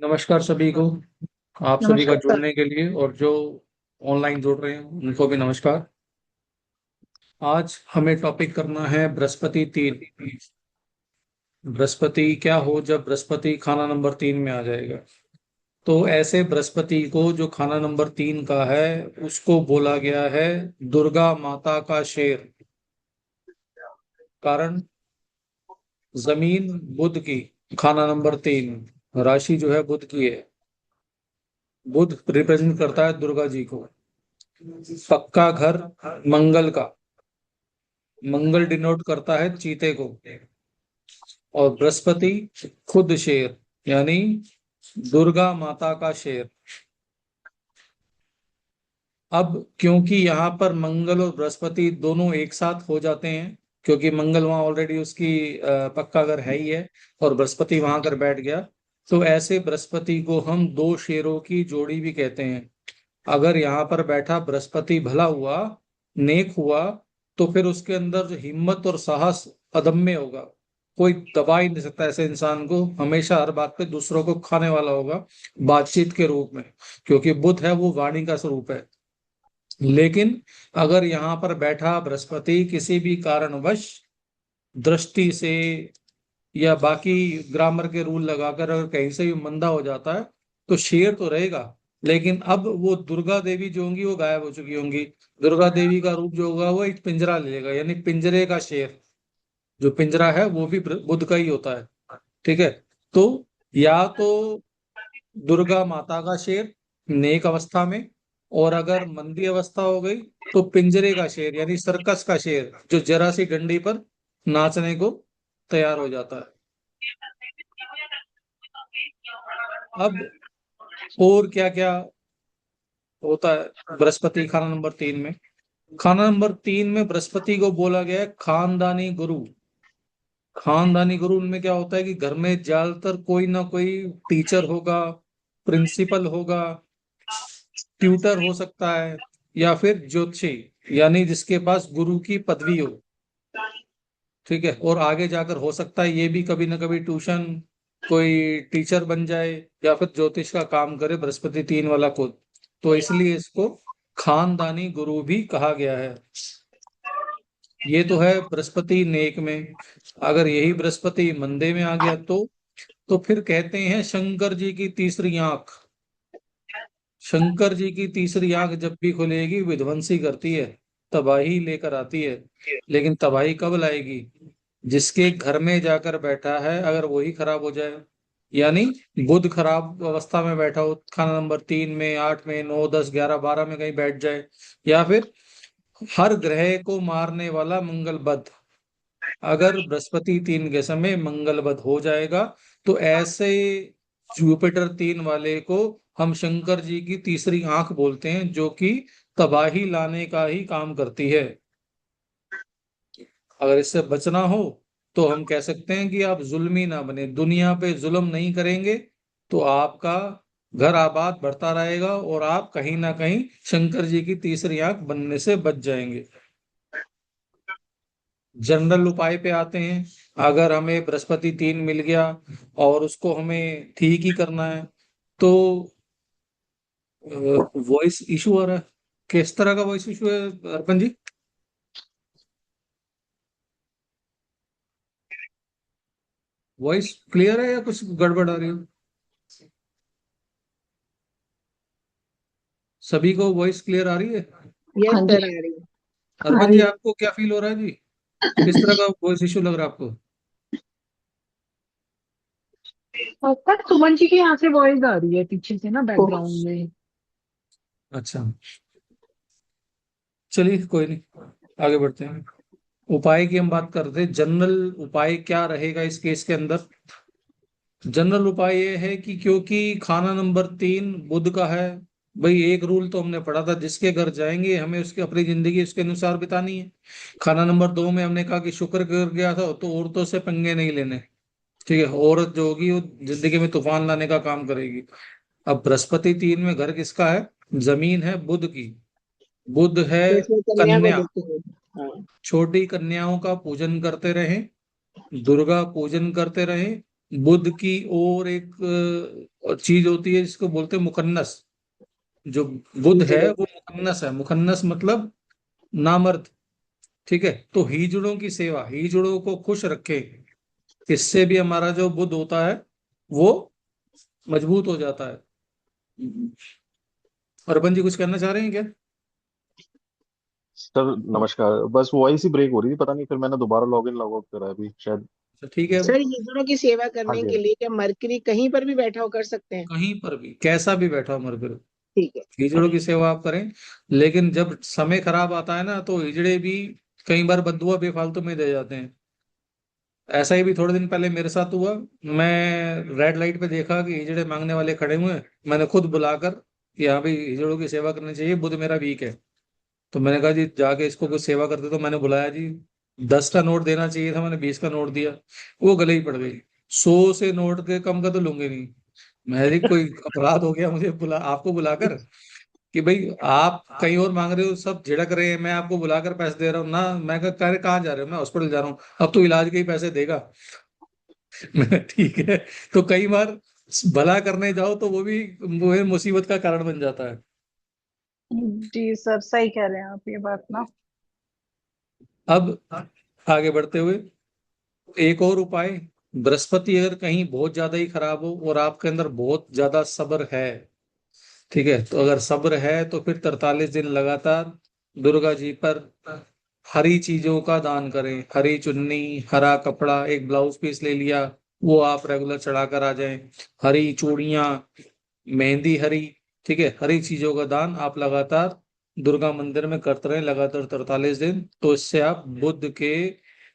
नमस्कार सभी को। आप सभी का नमस्कार। जुड़ने के लिए और जो ऑनलाइन जुड़ रहे हैं उनको भी नमस्कार। आज हमें टॉपिक करना है बृहस्पति 3। बृहस्पति क्या हो जब बृहस्पति खाना नंबर 3 में आ जाएगा। तो ऐसे बृहस्पति को जो खाना नंबर 3 का है उसको बोला गया है दुर्गा माता का शेर। कारण जमीन बुध की, खाना नंबर 3, राशि जो है बुध की है। बुध रिप्रेजेंट करता है दुर्गा जी को। पक्का घर मंगल का, मंगल डिनोट करता है चीते को। और बृहस्पति खुद शेर, यानी दुर्गा माता का शेर। अब क्योंकि यहाँ पर मंगल और बृहस्पति दोनों एक साथ हो जाते हैं, क्योंकि मंगल वहां ऑलरेडी उसकी पक्का घर है ही है और बृहस्पति वहां कर बैठ गया, तो ऐसे बृहस्पति को हम दो शेरों की जोड़ी भी कहते हैं। अगर यहाँ पर बैठा बृहस्पति भला हुआ, नेक हुआ, तो फिर उसके अंदर जो हिम्मत और साहस अदम्य होगा। कोई दबा ही नहीं सकता ऐसे इंसान को, हमेशा हर बात पे दूसरों को खाने वाला होगा बातचीत के रूप में, क्योंकि बुध है वो वाणी का स्वरूप है। लेकिन अगर यहाँ पर बैठा बृहस्पति किसी भी कारणवश दृष्टि से या बाकी ग्रामर के रूल लगाकर अगर कहीं से भी मंदा हो जाता है, तो शेर तो रहेगा, लेकिन अब वो दुर्गा देवी जो होंगी वो गायब हो चुकी होंगी। दुर्गा देवी का रूप जो होगा वो एक पिंजरा ले लेगा, यानी पिंजरे का शेर। जो पिंजरा है वो भी बुद्ध का ही होता है। ठीक है। तो या तो दुर्गा माता का शेर नेक अवस्था में, और अगर मंदी अवस्था हो गई तो पिंजरे का शेर यानी सर्कस का शेर जो जरा सी डंडी पर नाचने को तैयार हो जाता है। अब और क्या क्या होता है बृहस्पति खाना नंबर 3 में। खाना नंबर 3 में बृहस्पति को बोला गया है खानदानी गुरु। खानदानी गुरु उनमें क्या होता है कि घर में ज्यादातर कोई ना कोई टीचर होगा, प्रिंसिपल होगा, ट्यूटर हो सकता है, या फिर ज्योतिषी, यानी जिसके पास गुरु की पदवी हो। ठीक है। और आगे जाकर हो सकता है ये भी कभी ना कभी ट्यूशन कोई टीचर बन जाए, या फिर ज्योतिष का काम करे बृहस्पति 3 वाला खुद। तो इसलिए इसको खानदानी गुरु भी कहा गया है। ये तो है बृहस्पति नेक में। अगर यही बृहस्पति मंदे में आ गया तो फिर कहते हैं शंकर जी की तीसरी आंख। शंकर जी की तीसरी आंख जब भी खुलेगी विध्वंसी करती है, तबाही लेकर आती है। लेकिन तबाही कब लाएगी? जिसके घर में जाकर बैठा है अगर वही खराब हो जाए, यानी बुध खराब अवस्था में बैठा हो, खाना नंबर 3 में, 8 में, 9, 10, 11, 12 में कहीं बैठ जाए, या फिर हर ग्रह को मारने वाला मंगल बध, अगर बृहस्पति 3 के समय मंगल बध हो जाएगा, तो ऐसे जुपिटर 3 वाले को हम शंकर जी की तीसरी आंख बोलते हैं, जो कि तबाही लाने का ही काम करती है। अगर इससे बचना हो तो हम कह सकते हैं कि आप जुल्मी ना बने, दुनिया पे जुल्म नहीं करेंगे, तो आपका घर आबाद बढ़ता रहेगा और आप कहीं ना कहीं शंकर जी की तीसरी आंख बनने से बच जाएंगे। जनरल उपाय पे आते हैं। अगर हमें बृहस्पति 3 मिल गया और उसको हमें ठीक ही करना है, तो वॉइस इशू आ रहा है। किस तरह का वॉइस इशू है अर्पण जी? वॉइस क्लियर है या कुछ गड़बड़ आ रही है? सभी को वॉइस क्लियर आ रही है? हाँ यस जी। सर, आ रही है। आ अर्पण जी रही है। आपको क्या फील हो रहा है जी? किस तरह का वॉइस इशू लग रहा है आपको? सर, सुमन जी के यहाँ से वॉइस आ रही है पीछे से ना, बैकग्राउंड में। अच्छा, चलिए कोई नहीं, आगे बढ़ते हैं। उपाय की हम बात कर रहे थे। जनरल उपाय क्या रहेगा इस केस के अंदर? जनरल उपाय ये है कि क्योंकि खाना नंबर 3 बुध का है, भाई एक रूल तो हमने पढ़ा था, जिसके घर जाएंगे हमें उसकी अपनी जिंदगी उसके अनुसार बितानी है। खाना नंबर 2 में हमने कहा कि शुक्र कर गया था तो औरतों से पंगे नहीं लेने। ठीक है। औरत जो होगी वो जिंदगी में तूफान लाने का काम करेगी। अब बृहस्पति 3 में घर किसका है? जमीन है बुध की। बुध है तो इसमें कन्या को कन्या। देखते हैं। हाँ। छोटी कन्याओं का पूजन करते रहें, दुर्गा पूजन करते रहें, बुध की और एक चीज होती है जिसको बोलते हैं मुकन्नस। जो बुध है हिजड़े। वो मुकन्नस है। मुकन्नस मतलब नामर्द। ठीक है, तो हिजड़ों की सेवा, हिजड़ों को खुश रखे, इससे भी हमारा जो बुध होता है वो मजबूत हो जाता है। अर्पण जी कुछ कहना चाह रहे हैं क्या? सर नमस्कार। बस वॉइस ही ब्रेक हो रही थी, पता नहीं, फिर मैंने दोबारा लॉग इन लॉग आउट करा अभी शायद। तो ठीक है। सर हिजड़ों की सेवा हाँ करने जी, हाँ के जी। लिए क्या मरकरी कहीं पर भी बैठा हो कर सकते हैं? कहीं पर भी कैसा भी बैठा हो मर, ठीक है। हिजड़ों की सेवा आप करें। लेकिन जब समय खराब आता है ना, तो हिजड़े भी कई बार बद्दुआ बेफालतू में दे जाते हैं। ऐसा ही भी थोड़े दिन पहले मेरे साथ हुआ। मैं रेड लाइट पे देखा कि हिजड़े मांगने वाले खड़े हुए हैं। मैंने खुद बुलाकर कि हाँ भाई हिजड़ों की सेवा करनी चाहिए, बुध मेरा वीक है। तो मैंने कहा जी जाके इसको कुछ सेवा करते। तो मैंने बुलाया जी, 10 का नोट देना चाहिए था, मैंने 20 का नोट दिया। वो गले ही पड़ गई। 100 से नोट के कम का तो लूंगे नहीं। मैं जी कोई अपराध हो गया मुझे बुला आपको बुलाकर, कि भाई आप कहीं और मांग रहे हो, सब झिड़क रहे हैं, मैं आपको बुलाकर पैसे दे रहा हूँ ना। मैं कह कह रहे कहाँ जा रहे हो? मैं हॉस्पिटल जा रहा हूँ। अब तो इलाज के ही पैसे देगा। मैं ठीक है। तो कई बार भला करने जाओ तो वो भी मुसीबत का कारण बन जाता है। जी सर, सही कह रहे हैं आप ये बात ना। अब आगे बढ़ते हुए एक और उपाय, बृहस्पति अगर कहीं बहुत ज्यादा ही खराब हो और आपके अंदर बहुत ज्यादा सब्र है, ठीक है, तो अगर सब्र है तो फिर 43 दिन लगातार दुर्गा जी पर हरी चीजों का दान करें। हरी चुन्नी, हरा कपड़ा, एक ब्लाउज पीस ले लिया, वो आप रेगुलर चढ़ाकर आ जाएं। हरी चूड़ियां, मेहंदी हरी, ठीक है, हरी चीजों का दान आप लगातार दुर्गा मंदिर में करते रहें लगातार 43 दिन। तो इससे आप बुध के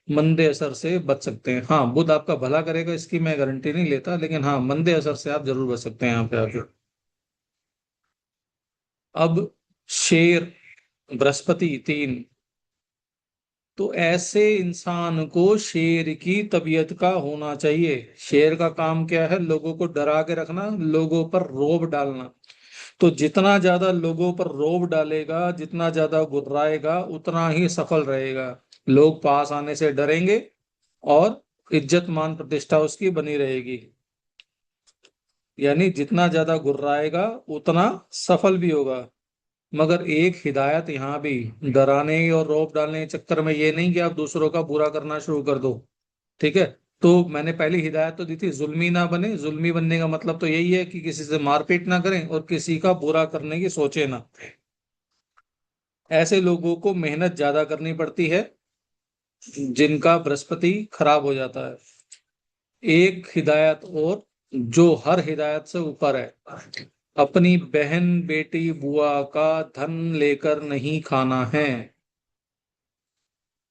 मंदे असर से बच सकते हैं। हाँ, बुध आपका भला करेगा इसकी मैं गारंटी नहीं लेता, लेकिन हाँ मंदे असर से आप जरूर बच सकते हैं यहाँ पे आके। अब शेर, बृहस्पति 3, तो ऐसे इंसान को शेर की तबीयत का होना चाहिए। शेर का काम क्या है? लोगों को डरा के रखना, लोगों पर रोब डालना। तो जितना ज्यादा लोगों पर रोब डालेगा, जितना ज्यादा गुर्राएगा, उतना ही सफल रहेगा। लोग पास आने से डरेंगे और इज्जत मान प्रतिष्ठा उसकी बनी रहेगी। यानी जितना ज्यादा गुर्राएगा उतना सफल भी होगा। मगर एक हिदायत यहाँ भी, डराने और रौब डालने के चक्कर में ये नहीं कि आप दूसरों का बुरा करना शुरू कर दो। ठीक है, तो मैंने पहली हिदायत तो दी थी, जुल्मी ना बने। जुल्मी बनने का मतलब तो यही है कि किसी से मारपीट ना करें और किसी का बुरा करने की सोचे ना। ऐसे लोगों को मेहनत ज्यादा करनी पड़ती है जिनका बृहस्पति खराब हो जाता है। एक हिदायत और, जो हर हिदायत से ऊपर है, अपनी बहन बेटी बुआ का धन लेकर नहीं खाना है।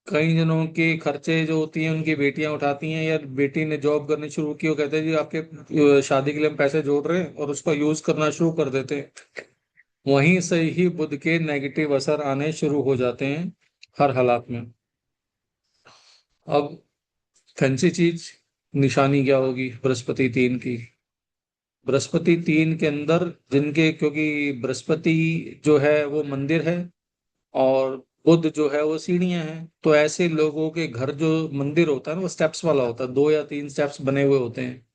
कई जनों के खर्चे जो होती हैं उनकी बेटियां उठाती हैं, या बेटी ने जॉब करनी शुरू की, वो कहते हैं जी आपके शादी के लिए हम पैसे जोड़ रहे हैं, और उसका यूज करना शुरू कर देते हैं। वहीं से ही बुध के नेगेटिव असर आने शुरू हो जाते हैं हर हालात में। अब फैंसी चीज, निशानी क्या होगी बृहस्पति 3 की? बृहस्पति 3 के अंदर जिनके, क्योंकि बृहस्पति जो है वो मंदिर है और बुध जो है वो सीढ़ियां हैं, तो ऐसे लोगों के घर जो मंदिर होता है ना वो स्टेप्स वाला होता है, 2 या 3 स्टेप्स बने हुए होते हैं।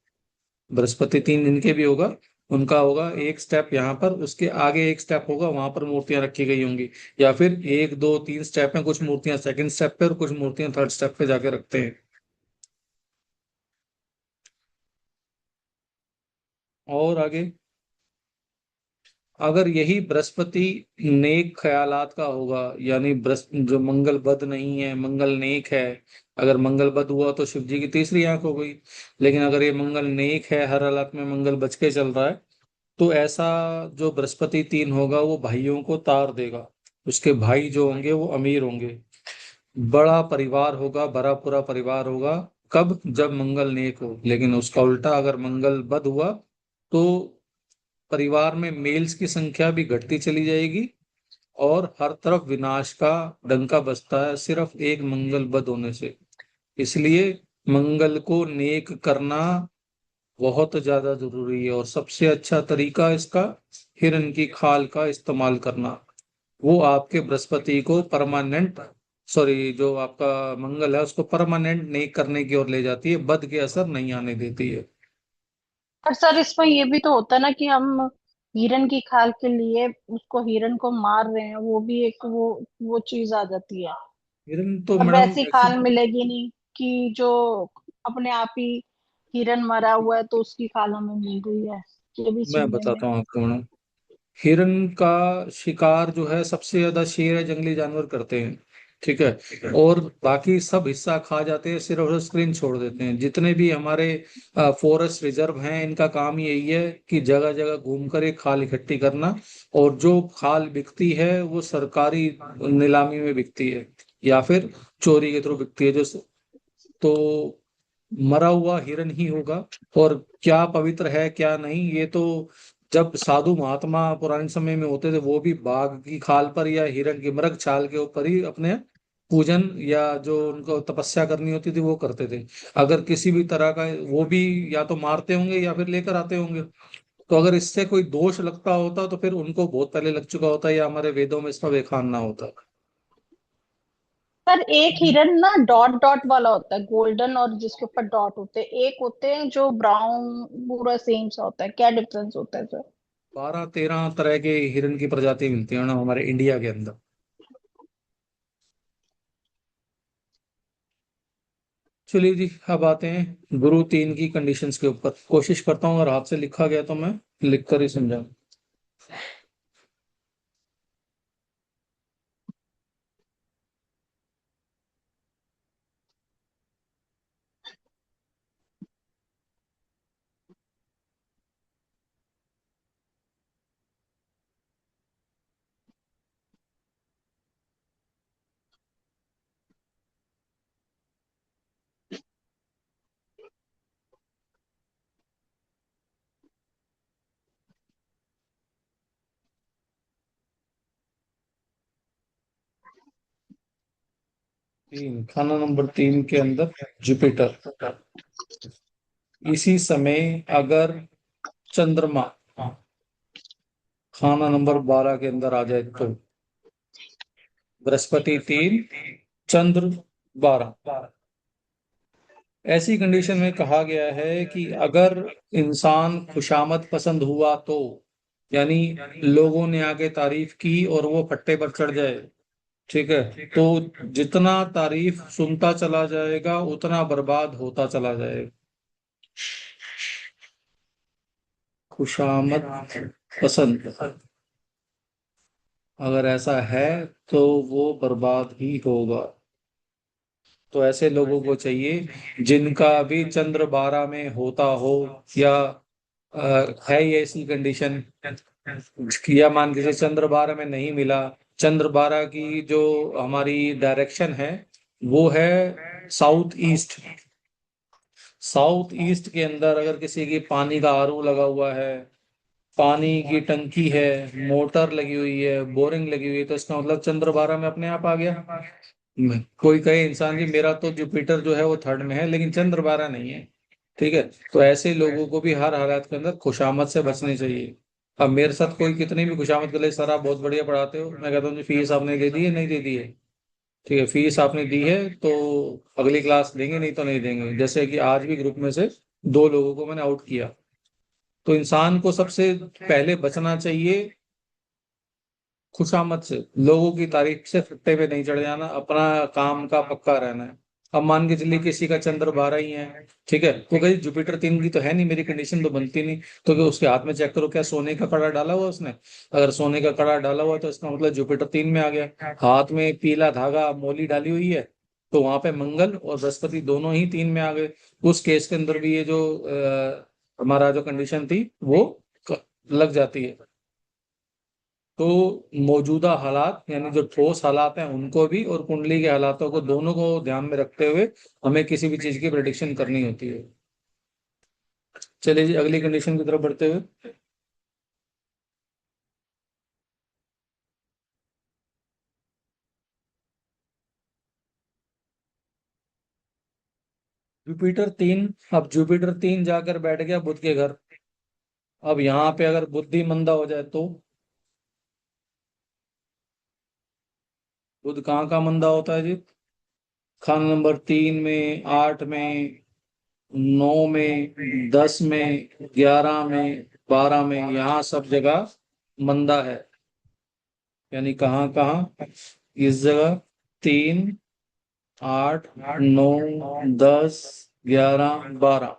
बृहस्पति 3 जिनके भी होगा, उनका होगा एक स्टेप यहाँ पर, उसके आगे एक स्टेप होगा, वहां पर मूर्तियां रखी गई होंगी। या फिर 1 2 3 स्टेप में, कुछ मूर्तियां सेकंड स्टेप पे और कुछ मूर्तियां थर्ड स्टेप पे जाके रखते हैं। और आगे, अगर यही बृहस्पति नेक ख्यालात का होगा, यानी जो मंगल बद नहीं है, मंगल नेक है। अगर मंगल बद हुआ तो शिव जी की तीसरी आंख हो गई। लेकिन अगर ये मंगल नेक है, हर हालत में मंगल बच के चल रहा है, तो ऐसा जो बृहस्पति 3 होगा वो भाइयों को तार देगा। उसके भाई जो होंगे वो अमीर होंगे, बड़ा परिवार होगा, भरा पूरा परिवार होगा। कब? जब मंगल नेक हो। लेकिन उसका उल्टा, अगर मंगल बद हुआ तो परिवार में मेल्स की संख्या भी घटती चली जाएगी और हर तरफ विनाश का डंका बजता है सिर्फ एक मंगल बद होने से। इसलिए मंगल को नेक करना बहुत ज्यादा जरूरी है, और सबसे अच्छा तरीका इसका हिरण की खाल का इस्तेमाल करना। वो आपके बृहस्पति को परमानेंट सॉरी, जो आपका मंगल है उसको परमानेंट नहीं करने की ओर ले जाती है, बद के असर नहीं आने देती है। और सर इसमें ये भी तो होता है ना कि हम हिरन की खाल के लिए उसको हिरन को मार रहे हैं, वो भी एक वो चीज आ जाती है। हिरन तो और मैडम वैसी खाल एक्चुअली, मिलेगी नहीं कि जो अपने आप ही हिरन मरा हुआ है तो उसकी खाल हमें मिल रही है। ये भी मैं सुनने में। बताता हूँ आपको मैडम। हिरन का शिकार जो है सबसे ज्यादा शेर या जंगली जानवर करते हैं, ठीक है, और बाकी सब हिस्सा खा जाते हैं, सिर्फ और स्क्रीन छोड़ देते हैं। जितने भी हमारे फॉरेस्ट रिजर्व हैं, इनका काम यही है कि जगह जगह घूमकर ये खाल इकट्ठी करना, और जो खाल बिकती है वो सरकारी नीलामी में बिकती है या फिर चोरी के थ्रू बिकती है। जो तो मरा हुआ हिरन ही होगा। और क्या पवित्र है क्या नहीं, ये तो जब साधु महात्मा पुराने समय में होते थे, वो भी बाघ की खाल पर या हिरन की मृग छाल के ऊपर ही अपने पूजन या जो उनको तपस्या करनी होती थी वो करते थे। अगर किसी भी तरह का वो भी या तो मारते होंगे या फिर लेकर आते होंगे। तो अगर इससे कोई दोष लगता होता तो फिर उनको बहुत पहले लग चुका होता, या हमारे वेदों में इसका व्याख्यान ना होता। पर एक हिरन ना डॉट डॉट वाला होता है, गोल्डन और जिसके ऊपर डॉट होते हैं, एक होते हैं जो ब्राउन पूरा सेम सा होता है। क्या डिफरेंस होता है सर? 12-13 तरह के हिरन की प्रजाति मिलती है ना हमारे इंडिया के अंदर। चलिए जी, अब आते हैं गुरु 3 की कंडीशंस के ऊपर। कोशिश करता हूँ अगर हाथ से लिखा गया तो मैं लिख कर ही समझाऊं। खाना नंबर 3 के अंदर जुपिटर। इसी समय अगर चंद्रमा खाना नंबर 12 के अंदर आ जाए तो बृहस्पति 3, चंद्र 12। ऐसी कंडीशन में कहा गया है कि अगर इंसान खुशामद पसंद हुआ तो, यानी लोगों ने आगे तारीफ की और वो फट्टे पर चढ़ जाए, ठीक है, तो जितना तारीफ सुनता चला जाएगा उतना बर्बाद होता चला जाएगा। खुशामद पसंद अगर ऐसा है तो वो बर्बाद ही होगा। तो ऐसे लोगों को चाहिए जिनका अभी चंद्र 12 में होता हो, या है ये ऐसी कंडीशन, या मान के चलिए चंद्र 12 में नहीं मिला। चंद्र 12 की जो हमारी डायरेक्शन है वो है साउथ ईस्ट। साउथ ईस्ट के अंदर अगर किसी की पानी का आरओ लगा हुआ है, पानी की टंकी है, मोटर लगी हुई है, बोरिंग लगी हुई है, तो इसका मतलब चंद्र 12 में अपने आप आ गया। कोई कहे इंसान जी मेरा तो जुपिटर जो है वो 3rd में है लेकिन चंद्र 12 नहीं है, ठीक है, तो ऐसे लोगों को भी हर हालात के अंदर खुशामद से बचनी चाहिए। अब मेरे साथ कोई कितनी भी खुशामद कर ले, सर आप बहुत बढ़िया पढ़ाते हो, मैं कहता हूँ जी फीस आपने दे दी है नहीं दे दी है, ठीक है, फीस आपने दी है तो अगली क्लास देंगे, नहीं तो नहीं देंगे। जैसे कि आज भी ग्रुप में से 2 लोगों को मैंने आउट किया। तो इंसान को सबसे पहले बचना चाहिए खुशामद से, लोगों की तारीफ से फट्टे पे नहीं चढ़ जाना, अपना काम का पक्का रहना है। अब मान के चलिए किसी का चंद्र 12 ही है, ठीक है, तो कहीं जुपिटर 3 की तो है नहीं, मेरी कंडीशन तो बनती नहीं, तो क्या उसके हाथ में चेक करो क्या सोने का कड़ा डाला हुआ उसने। अगर सोने का कड़ा डाला हुआ तो इसका मतलब जुपिटर 3 में आ गया। हाथ में पीला धागा मोली डाली हुई है तो वहां पे मंगल और बृहस्पति दोनों ही 3 में आ गए। उस केस के अंदर भी ये जो हमारा जो कंडीशन थी वो लग जाती है। तो मौजूदा हालात यानी जो ठोस हालात हैं उनको भी और कुंडली के हालातों को दोनों को ध्यान में रखते हुए हमें किसी भी चीज की प्रेडिक्शन करनी होती है। चलिए जी, अगली कंडीशन की तरफ बढ़ते हुए। जुपिटर 3, अब जुपिटर 3 जाकर बैठ गया बुध के घर। अब यहाँ पे अगर बुद्धि मंदा हो जाए तो बुध कहाँ का मंदा होता है जी? खाना नंबर 3 में, 8 में, 9 में, 10 में, 11 में, 12 में, यहाँ सब जगह मंदा है। यानी कहाँ कहाँ? इस जगह 3, 8, 9, 10, 11, 12,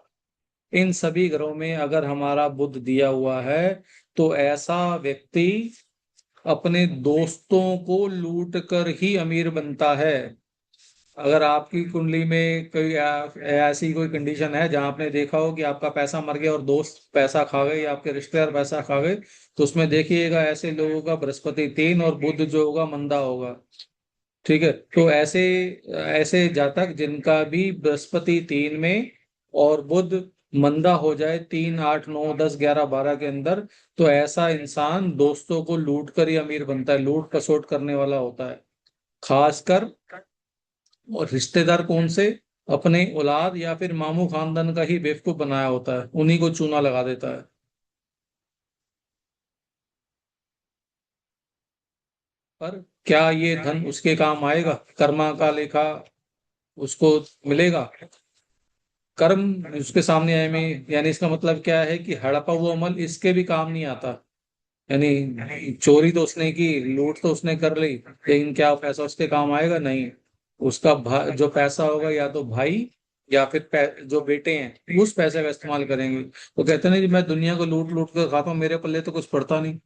इन सभी ग्रहों में अगर हमारा बुध दिया हुआ है तो ऐसा व्यक्ति अपने दोस्तों को लूट कर ही अमीर बनता है। अगर आपकी कुंडली में कोई ऐसी कोई कंडीशन है जहां आपने देखा हो कि आपका पैसा मर गया और दोस्त पैसा खा गए या आपके रिश्तेदार पैसा खा गए, तो उसमें देखिएगा ऐसे लोगों का बृहस्पति 3 और बुध जो होगा मंदा होगा। ठीक है, तो ऐसे ऐसे जातक जिनका भी बृहस्पति 3 में और बुध मंदा हो जाए 3, 8, 9, 10, 11, 12 के अंदर, तो ऐसा इंसान दोस्तों को लूट कर ही अमीर बनता है, लूट खसोट करने वाला होता है। खासकर और रिश्तेदार कौन से? अपने औलाद या फिर मामू खानदान का ही बेवकूफ बनाया होता है, उन्हीं को चूना लगा देता है। पर क्या ये धन उसके काम आएगा? कर्मा का लेखा उसको मिलेगा? कर्म उसके सामने आए में, यानी इसका मतलब क्या है कि हड़पा हुआ अमल इसके भी काम नहीं आता। यानी चोरी तो उसने की, लूट तो उसने कर ली, लेकिन क्या पैसा उसके काम आएगा? नहीं। उसका जो पैसा होगा या तो भाई या फिर जो बेटे हैं उस पैसे का इस्तेमाल करेंगे। वो कहते नहीं, मैं दुनिया को लूट लूट कर खाता हूँ, मेरे पल्ले तो कुछ पड़ता नहीं।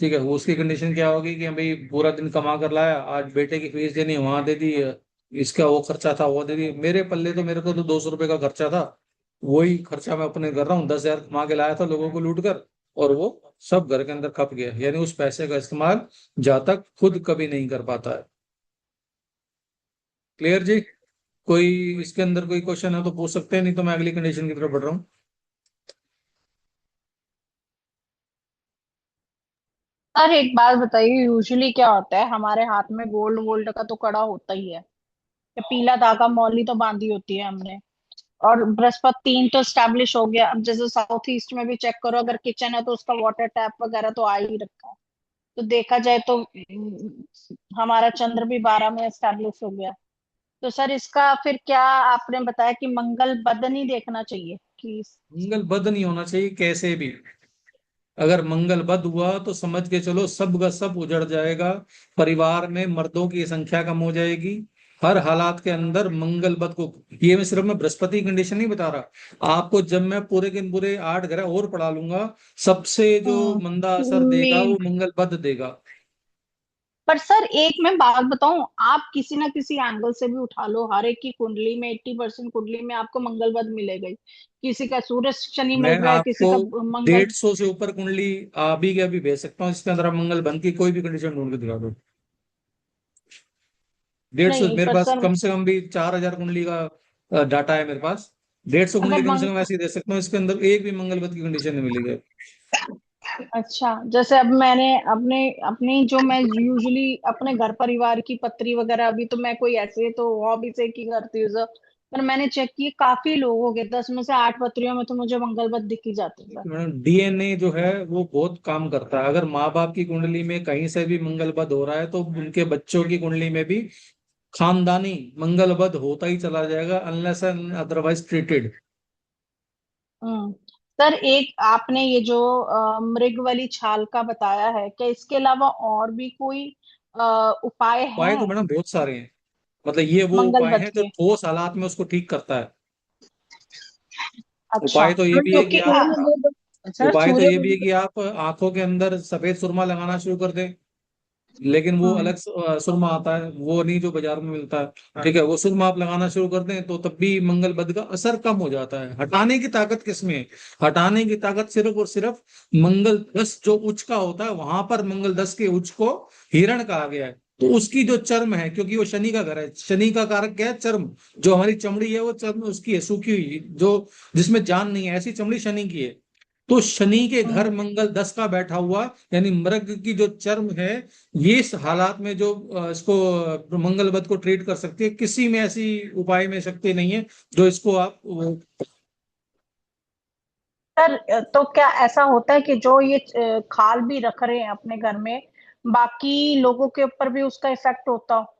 ठीक है, वो उसकी कंडीशन क्या होगी कि भाई पूरा दिन कमा कर लाया, आज बेटे की फीस देनी वहां दे दी, इसका वो खर्चा था वो दे दी, मेरे पल्ले तो मेरे को तो 200 रुपए का खर्चा था, वही खर्चा मैं अपने कर रहा हूँ, 10,000 कमा के लाया था लोगों को लूट कर, और वो सब घर के अंदर खप गया। यानी उस पैसे का इस्तेमाल जातक खुद कभी नहीं कर पाता है। क्लियर जी? कोई इसके अंदर कोई क्वेश्चन है तो पूछ सकते हैं, नहीं तो मैं अगली कंडीशन की तरफ बढ़ रहा हूँ। सर एक बात बताइए, यूजुअली क्या होता है हमारे हाथ में गोल्ड वोल्ड का तो कड़ा होता ही है, या पीला धागा मौली तो बांधी होती है हमने, और बृहस्पति 3 तो स्टैब्लिश हो गया। अब जैसे साउथ ईस्ट में भी चेक करो, अगर किचन है तो उसका वाटर टैप वगैरह तो आ ही रखा है। तो देखा जाए तो हमारा चंद्र भी 12 में स्टैब्लिश हो गया। तो सर इसका फिर क्या, आपने बताया कि मंगल बद नहीं देखना चाहिए कि। मंगल बद नहीं होना चाहिए कैसे भी। अगर मंगल बद हुआ तो समझ के चलो सब का सब उजड़ जाएगा, परिवार में मर्दों की संख्या कम हो जाएगी, हर हालात के अंदर मंगल बद को। ये मैं बृहस्पति कंडीशन नहीं बता रहा आपको, जब मैं पूरे के पूरे 8 ग्रह और पढ़ा लूंगा, सबसे जो मंदा असर देगा मेन। वो मंगल बद देगा। पर सर एक मैं बात बताऊं, आप किसी ना किसी एंगल से भी उठा लो, हर एक की कुंडली में 80% कुंडली में आपको मंगल बद मिलेगा ही। किसी का सूर्य शनि मैं मिल रहा है, किसी आपको का मंगल। 150 से ऊपर कुंडली अभी के अभी भेज सकता हूँ, इसके अंदर आप मंगल बंद की कोई भी कंडीशन ढूंढ के दिखा दो। 150, नहीं मेरे पर पास सर, कम से कम भी 4,000 कुंडली का डाटा है मेरे पास। 150 अगर कुंडली कम से कम ऐसी दे सकता हूँ, इसके अंदर एक भी मंगलवत की कंडीशन नहीं मिलेगी। अच्छा, जैसे अब मैंने अपने अपनी जो मैं यूजुअली अपने घर परिवार की पत्री वगैरह, अभी तो मैं कोई ऐसे तो हॉबी से की करती हूँ सर, पर मैंने चेक किए काफी लोगों के 10 में से 8 पत्रियों में तो मुझे मंगलबत दिख ही जाते हैं सर। डीएनए जो है वो बहुत काम करता है। अगर माँ बाप की कुंडली में कहीं से भी मंगलबद हो रहा है तो उनके बच्चों की कुंडली में भी खानदानी मंगलबद होता ही चला जाएगा, अनलेस अदरवाइज ट्रीटेड। हम्म। सर एक आपने ये जो मृग वाली छाल का बताया है, क्या इसके अलावा और भी कोई उपाय उपाय तो हैं मैडम बहुत सारे हैं, मतलब ये वो उपाय मंगलबत हैं जो के? ठोस हालात में उसको ठीक करता है। अच्छा, उपाय तो ये भी है कि क्योंकि आप सर उपाय तो सूर्य ये भी है मंदिर। कि आप आंखों के अंदर सफेद सुरमा लगाना शुरू कर दें, लेकिन वो हम्म अलग सुरमा आता है, वो नहीं जो बाजार में मिलता है। ठीक है, वो सुरमा आप लगाना शुरू कर दें तो तब भी मंगल बद का असर कम हो जाता है। हटाने की ताकत किसमें है? हटाने की ताकत सिर्फ और सिर्फ मंगल 10 जो उच्च का होता है, वहां पर मंगल 10 के उच्च को हिरण कहा गया है। तो उसकी जो चर्म है, क्योंकि वो शनि का घर है, शनि का कारक क्या है? चर्म। जो हमारी चमड़ी है वो चर्म उसकी है, सूखी हुई, जो जिसमें जान नहीं है, ऐसी चमड़ी शनि की है। तो शनि के घर हम्म। मंगल 10 का बैठा हुआ, यानी मृग की जो चर्म है, ये इस हालात में जो इसको मंगल बद को ट्रीट कर सकती है। किसी में ऐसी उपाय में शक्ति नहीं है जो इसको आप सर तो क्या ऐसा होता है कि जो ये खाल भी रख रहे हैं अपने घर में, बाकी लोगों के ऊपर भी उसका इफेक्ट होता हो।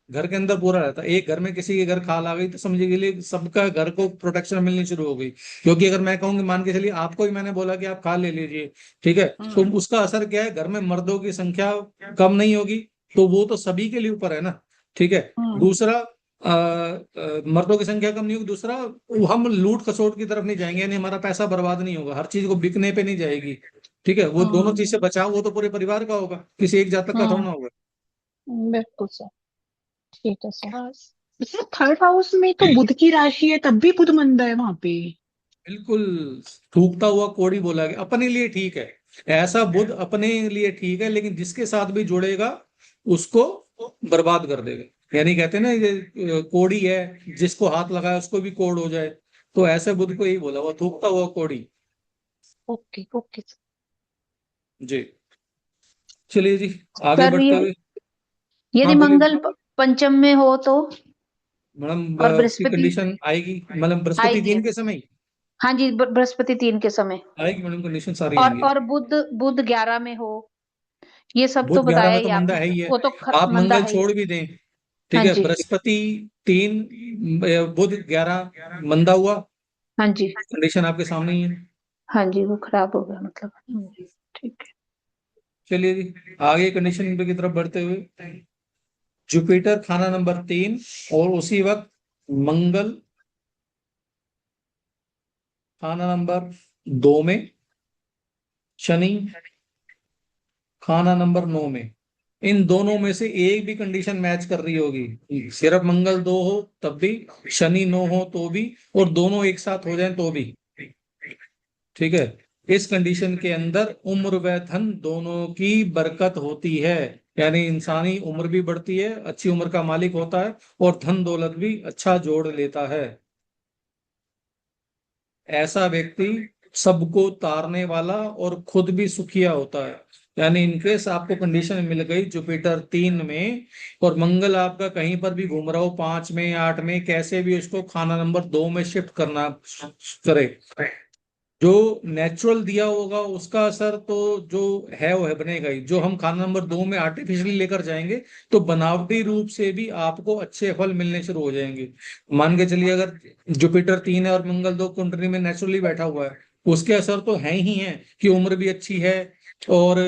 घर के अंदर पूरा रहता है। एक घर में किसी के घर खाल आ गई तो समझिए के लिए सबका घर को प्रोटेक्शन मिलनी शुरू हो गई। क्योंकि अगर मैं कहूँ कि मान के चलिए आपको ही मैंने बोला कि आप खाल ले लीजिए, ठीक है, तो उसका असर क्या है, घर में मर्दों की संख्या कम नहीं होगी, तो वो तो सभी के लिए ऊपर है ना, ठीक है। दूसरा मर्दों की संख्या कम नहीं होगी, दूसरा हम लूट खसोट की तरफ नहीं जाएंगे, यानी हमारा पैसा बर्बाद नहीं होगा, हर चीज को बिकने पे नहीं जाएगी, ठीक है। वो दोनों चीज से बचाव वो तो पूरे परिवार का होगा, किसी एक जातक का थोड़ा ना होगा। बिल्कुल सर, ठीक है सर। हाँ, सर थर्ड हाउस में तो बुध की राशि है, तब भी बुध मंदा है वहां पे। बिल्कुल, थूकता हुआ कोड़ी बोला गया, अपने लिए ठीक है, ऐसा बुध अपने लिए ठीक है, लेकिन जिसके साथ भी जुड़ेगा उसको बर्बाद कर देगा। यानी कहते हैं ना ये कोड़ी है, जिसको हाथ लगाए उसको भी कोड़ हो जाए, तो ऐसे बुध को यही बोला हुआ, थूकता हुआ कोड़ी। Okay okay. जी, चलिए जी, आगे सर बढ़ते ये हुए। यदि हाँ बोलिए मंगल पंचम में हो तो, मैडम, और उसकी बृहस्पति कंडीशन आएगी, मतलब बृहस्पति आएगी। दिन के समय हाँ जी, बृहस्पति 3 के समय, आएगी मैडम, कंडीशन सारी आएंगी। और बुध बुध 11 में हो, ये सब तो बुध 11 बताया में ही तो मंदा आपने। है ही है, वो तो आप मंदा मंगल है ही। छोड़ भी दें, ठीक हाँ है, जी। बृहस्पति 3, बुध 11 मंदा हुआ, हाँ जी। कंडीशन आपके सामने ही है। हाँ जी, वो खराब हो गया मतलब। ठीक है। चलिए जी, आगे कंडीशन की तरफ बढ़ते हुए, जुपिटर खाना नंबर 3, और उसी वक्त मंगल खाना नंबर 2 में, शनि खाना नंबर 9 में, इन दोनों में से एक भी कंडीशन मैच कर रही होगी, सिर्फ मंगल 2 हो तब भी, शनि 9 हो तो भी, और दोनों एक साथ हो जाएं तो भी, ठीक है। इस कंडीशन के अंदर उम्र व धन दोनों की बरकत होती है, यानी इंसानी उम्र भी बढ़ती है, अच्छी उम्र का मालिक होता है, और धन दौलत भी अच्छा जोड़ लेता है। ऐसा व्यक्ति सबको तारने वाला और खुद भी सुखिया होता है। यानी इनकेस आपको कंडीशन मिल गई जुपिटर 3 में, और मंगल आपका कहीं पर भी घूम रहा हो 5 में 8 में, कैसे भी उसको खाना नंबर 2 में शिफ्ट करना करे, जो नेचुरल दिया होगा उसका असर तो जो है वो है, बनेगा ही। जो हम खाना नंबर 2 में आर्टिफिशियली लेकर जाएंगे तो बनावटी रूप से भी आपको अच्छे फल मिलने शुरू हो जाएंगे। मान के चलिए अगर जुपिटर 3 है और मंगल 2 कुंडली में नेचुरली बैठा हुआ है, उसके असर तो है ही है कि उम्र भी अच्छी है और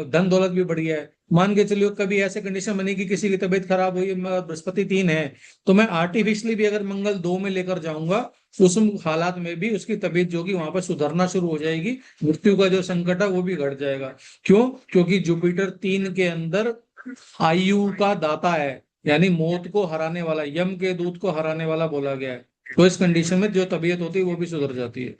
धन दौलत भी बढ़िया है। मान के चलिए कभी ऐसे कंडीशन बनी कि किसी की तबीयत खराब हुई, बृहस्पति 3 है, तो मैं आर्टिफिशियली भी अगर मंगल 2 में लेकर जाऊंगा, उस हालात में भी उसकी तबीयत जो कि वहां पर सुधरना शुरू हो जाएगी, मृत्यु का जो संकट है वो भी घट जाएगा। क्यों? क्योंकि जुपिटर 3 के अंदर आयु का दाता है, यानी मौत को हराने वाला, यम के दूत को हराने वाला बोला गया है। तो इस कंडीशन में जो तबीयत होती है वो भी सुधर जाती है।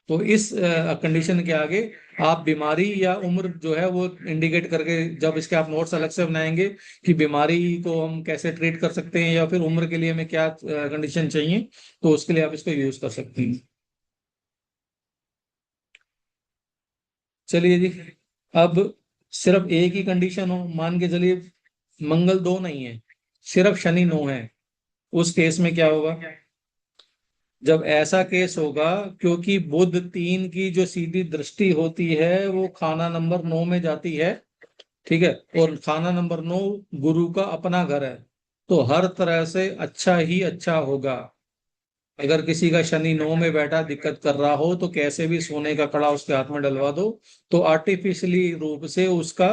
तो इस कंडीशन के आगे आप बीमारी या उम्र जो है वो इंडिकेट करके, जब इसके आप नोट्स अलग से बनाएंगे कि बीमारी को हम कैसे ट्रीट कर सकते हैं या फिर उम्र के लिए हमें क्या कंडीशन चाहिए, तो उसके लिए आप इसको यूज कर सकते हैं। चलिए जी, अब सिर्फ एक ही कंडीशन हो, मान के चलिए मंगल 2 नहीं है, सिर्फ शनि 9 है, उस केस में क्या होगा? जब ऐसा केस होगा, क्योंकि बुध 3 की जो सीधी दृष्टि होती है वो खाना नंबर 9 में जाती है, ठीक है, और खाना नंबर 9 गुरु का अपना घर है, तो हर तरह से अच्छा ही अच्छा होगा। अगर किसी का शनि 9 में बैठा दिक्कत कर रहा हो तो कैसे भी सोने का कड़ा उसके हाथ में डलवा दो, तो आर्टिफिशियली रूप से उसका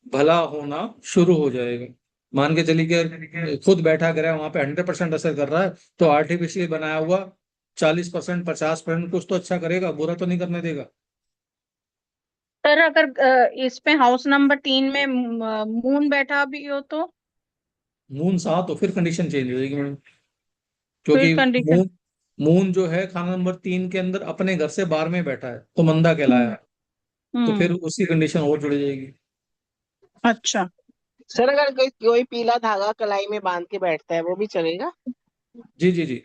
भला होना शुरू हो जाएगा। मान के चलिए कि खुद बैठा ग्रह वहां पे 100% असर कर रहा है, तो आर्टिफिशियली बनाया हुआ 40% 50% कुछ तो अच्छा करेगा, बुरा तो नहीं करने देगा। सर अगर इसमें हाउस नंबर 3 में मून बैठा भी हो तो? मून 7 तो फिर कंडीशन चेंज हो जाएगी मैडम, फिर क्योंकि कंडीशन। मून मून जो है खाना नंबर 3 के अंदर अपने घर से 12 में बैठा है, तो मंदा कहलाया हम्म। है, तो फिर उसकी कंडीशन और जुड़ जाएगी। अच्छा। सर अगर कोई कोई पीला धागा कलाई में बांध के बैठता है वो भी चलेगा? जी जी जी,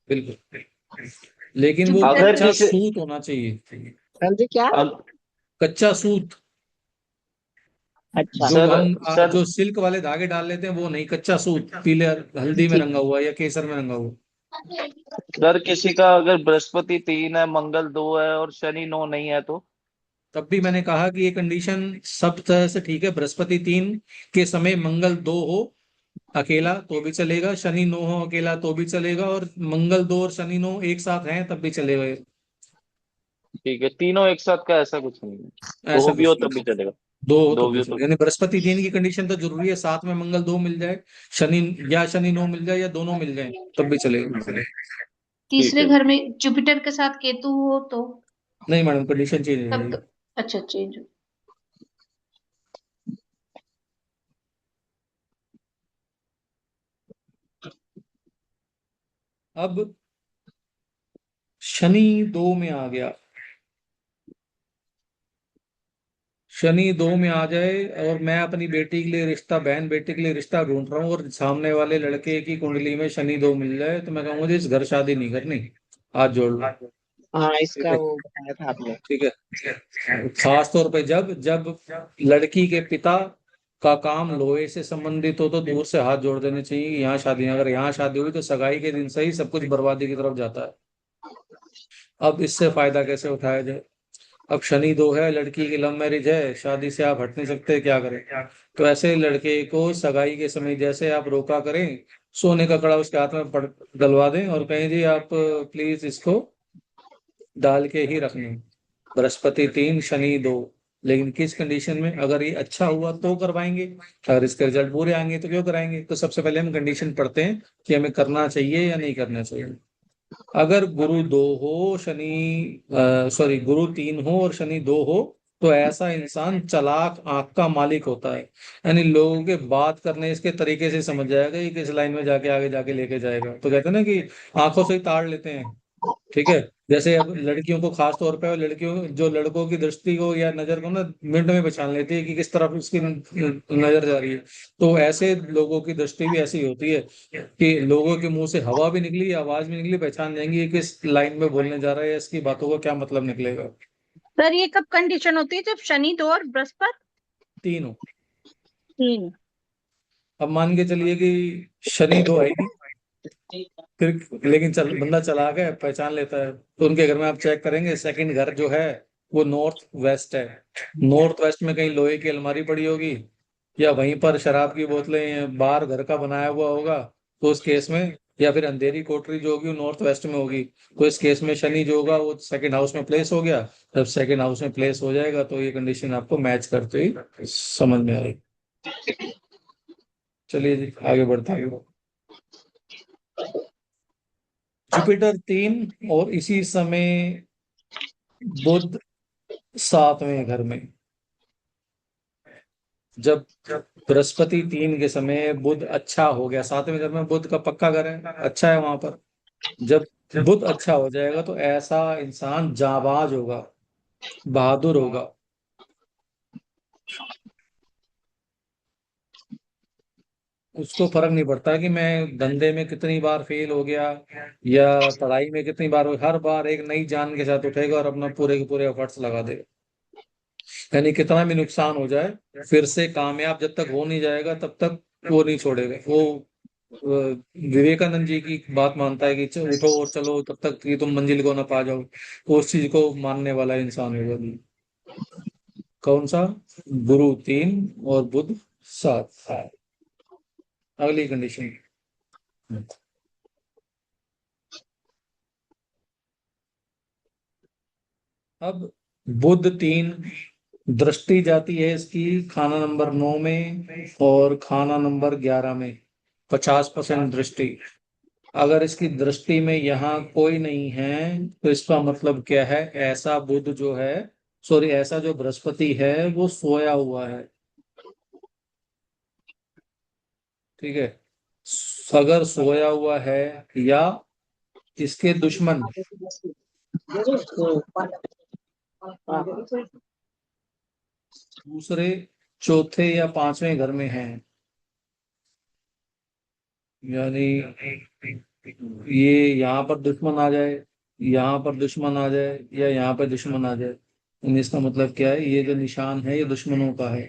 बिल्कुल, लेकिन वो जुपिटर अगर कच्चा किसी सूत होना चाहिए, हाँ जी, क्या? अग, कच्चा सूत। अच्छा। जो सर हम सर जो सिल्क वाले धागे डाल लेते हैं वो नहीं, कच्चा सूत, पीले हल्दी में ठीक। रंगा हुआ या केसर में रंगा हुआ। सर किसी का अगर बृहस्पति 3 है, मंगल 2 है और शनि 9 नहीं है तो? तब भी मैंने कहा कि ये कंडीशन सब तरह से ठीक है। बृहस्पति 3 के समय मंगल 2 हो अकेला तो भी चलेगा, शनि 9 हो अकेला तो भी चलेगा, और मंगल 2 और शनि 9 एक साथ हैं तब भी चलेगा। ठीक है, तीनों एक साथ का ऐसा कुछ नहीं है, ऐसा दो भी कुछ हो नहीं, तब भी चलेगा। दो हो तो दो भी भी हो चलेगा। तो। यानी बृहस्पति 3 की कंडीशन तो जरूरी है, साथ में मंगल 2 मिल जाए, शनि 9 मिल जाए, या दोनों मिल जाए तब भी चलेगा। ठीक तीसरे है। घर में जुपिटर के साथ केतु हो तो नहीं मैडम, कंडीशन चेंज हो तब जाएगी। तो अच्छा चेंज हो। अब शनि 2 में आ गया, शनि 2 में आ जाए और मैं अपनी बेटी के लिए रिश्ता, बहन बेटी के लिए रिश्ता ढूंढ रहा हूँ, और सामने वाले लड़के की कुंडली में शनि 2 मिल जाए, तो मैं कहूंगा जी इस घर शादी नहीं करनी, हाथ जोड़ लो। हाँ, ठीक इसका है, वो बताया था आपने। ठीक है। खास तौर पे जब जब लड़की के पिता का काम लोहे से संबंधित हो तो दूर से हाथ जोड़ देने चाहिए कि यहाँ शादी नहीं। अगर यहाँ शादी हुई तो सगाई के दिन से ही सब कुछ बर्बादी की तरफ जाता है। अब इससे फायदा कैसे उठाया जाए? अब शनि 2 है, लड़की की लव मैरिज है, शादी से आप हट नहीं सकते, क्या करें? तो ऐसे लड़के को सगाई के समय जैसे आप रोका करें, सोने का कड़ा उसके हाथ में डलवा दें और कहें जी आप प्लीज इसको डाल के ही रखना। बृहस्पति 3 शनि 2, लेकिन किस कंडीशन में? अगर ये अच्छा हुआ तो करवाएंगे, अगर इसके रिजल्ट बुरे आएंगे तो क्यों कराएंगे? तो सबसे पहले हम कंडीशन पढ़ते हैं कि हमें करना चाहिए या नहीं करना चाहिए। अगर गुरु 2 हो, गुरु 3 हो और शनि 2 हो, तो ऐसा इंसान चालाक आंख का मालिक होता है। यानी लोगों के बात करने इसके तरीके से समझ जाएगा ये किस लाइन में जाके आगे जाके लेके जाएगा। तो कहते हैं ना कि आंखों से ही ताड़ लेते हैं। ठीक है, जैसे अब लड़कियों को खास तौर पे, और लड़कियों जो लड़कों की दृष्टि को या नजर को ना मिनट में पहचान लेती है कि किस तरफ उसकी नजर जा रही है। तो ऐसे लोगों की दृष्टि भी ऐसी होती है कि लोगों के मुंह से हवा भी निकली, आवाज भी निकली, पहचान जाएंगे ये किस लाइन में बोलने जा रहा है, इसकी बातों का क्या मतलब निकलेगा। सर ये कब कंडीशन होती है, जब शनि 2 और बृहस्पति 3 हो। 3? अब मान के चलिए कि शनि 2 है ही नहीं, फिर लेकिन बंदा चला गया, पहचान लेता है, तो उनके घर में आप चेक करेंगे सेकंड घर जो है वो नॉर्थ वेस्ट है। नॉर्थ वेस्ट में कहीं लोहे की अलमारी पड़ी होगी, या वहीं पर शराब की बोतलें बाहर घर का बनाया हुआ होगा, तो उस केस में, या फिर अंधेरी कोठरी जो होगी वो नॉर्थ वेस्ट में होगी, तो इस केस में शनि जो होगा वो सेकंड हाउस में प्लेस हो गया। जब सेकंड हाउस में प्लेस हो जाएगा तो ये कंडीशन आपको मैच करते ही समझ में आएगी। चलिए जी आगे बढ़ते हैं। जुपिटर 3 और इसी समय बुध 7वें घर में। जब बृहस्पति 3 के समय बुध अच्छा हो गया, 7वें घर में बुध का पक्का घर है, अच्छा है वहां पर। जब बुध अच्छा हो जाएगा तो ऐसा इंसान जाबाज होगा, बहादुर होगा। उसको फर्क नहीं पड़ता कि मैं धंधे में कितनी बार फेल हो गया या पढ़ाई में कितनी बार, हर बार एक नई जान के साथ उठेगा और अपना पूरे के पूरे एफर्ट्स लगा देगा। यानी कितना भी नुकसान हो जाए, फिर से कामयाब जब तक हो नहीं जाएगा तब तक वो नहीं छोड़ेगा। वो विवेकानंद जी की बात मानता है कि उठो और चलो तब तक कि तुम मंजिल को ना पा जाओ, तो उस चीज को मानने वाला इंसान होगा। कौन सा? गुरु 3 और बुध 7। अगली कंडीशन। अब बुध 3 दृष्टि जाती है इसकी खाना नंबर 9 में और खाना नंबर 11 में, 50% दृष्टि। अगर इसकी दृष्टि में यहाँ कोई नहीं है तो इसका मतलब क्या है? ऐसा बुध जो है, सॉरी ऐसा जो बृहस्पति है वो सोया हुआ है। ठीक है, अगर सोया हुआ है या इसके दुश्मन दूसरे, चौथे या 5वें घर में हैं, यानी ये यहाँ पर दुश्मन आ जाए, यहाँ पर दुश्मन आ जाए, या यहाँ पर दुश्मन आ जाए, इसका मतलब क्या है? ये जो निशान है ये दुश्मनों का है।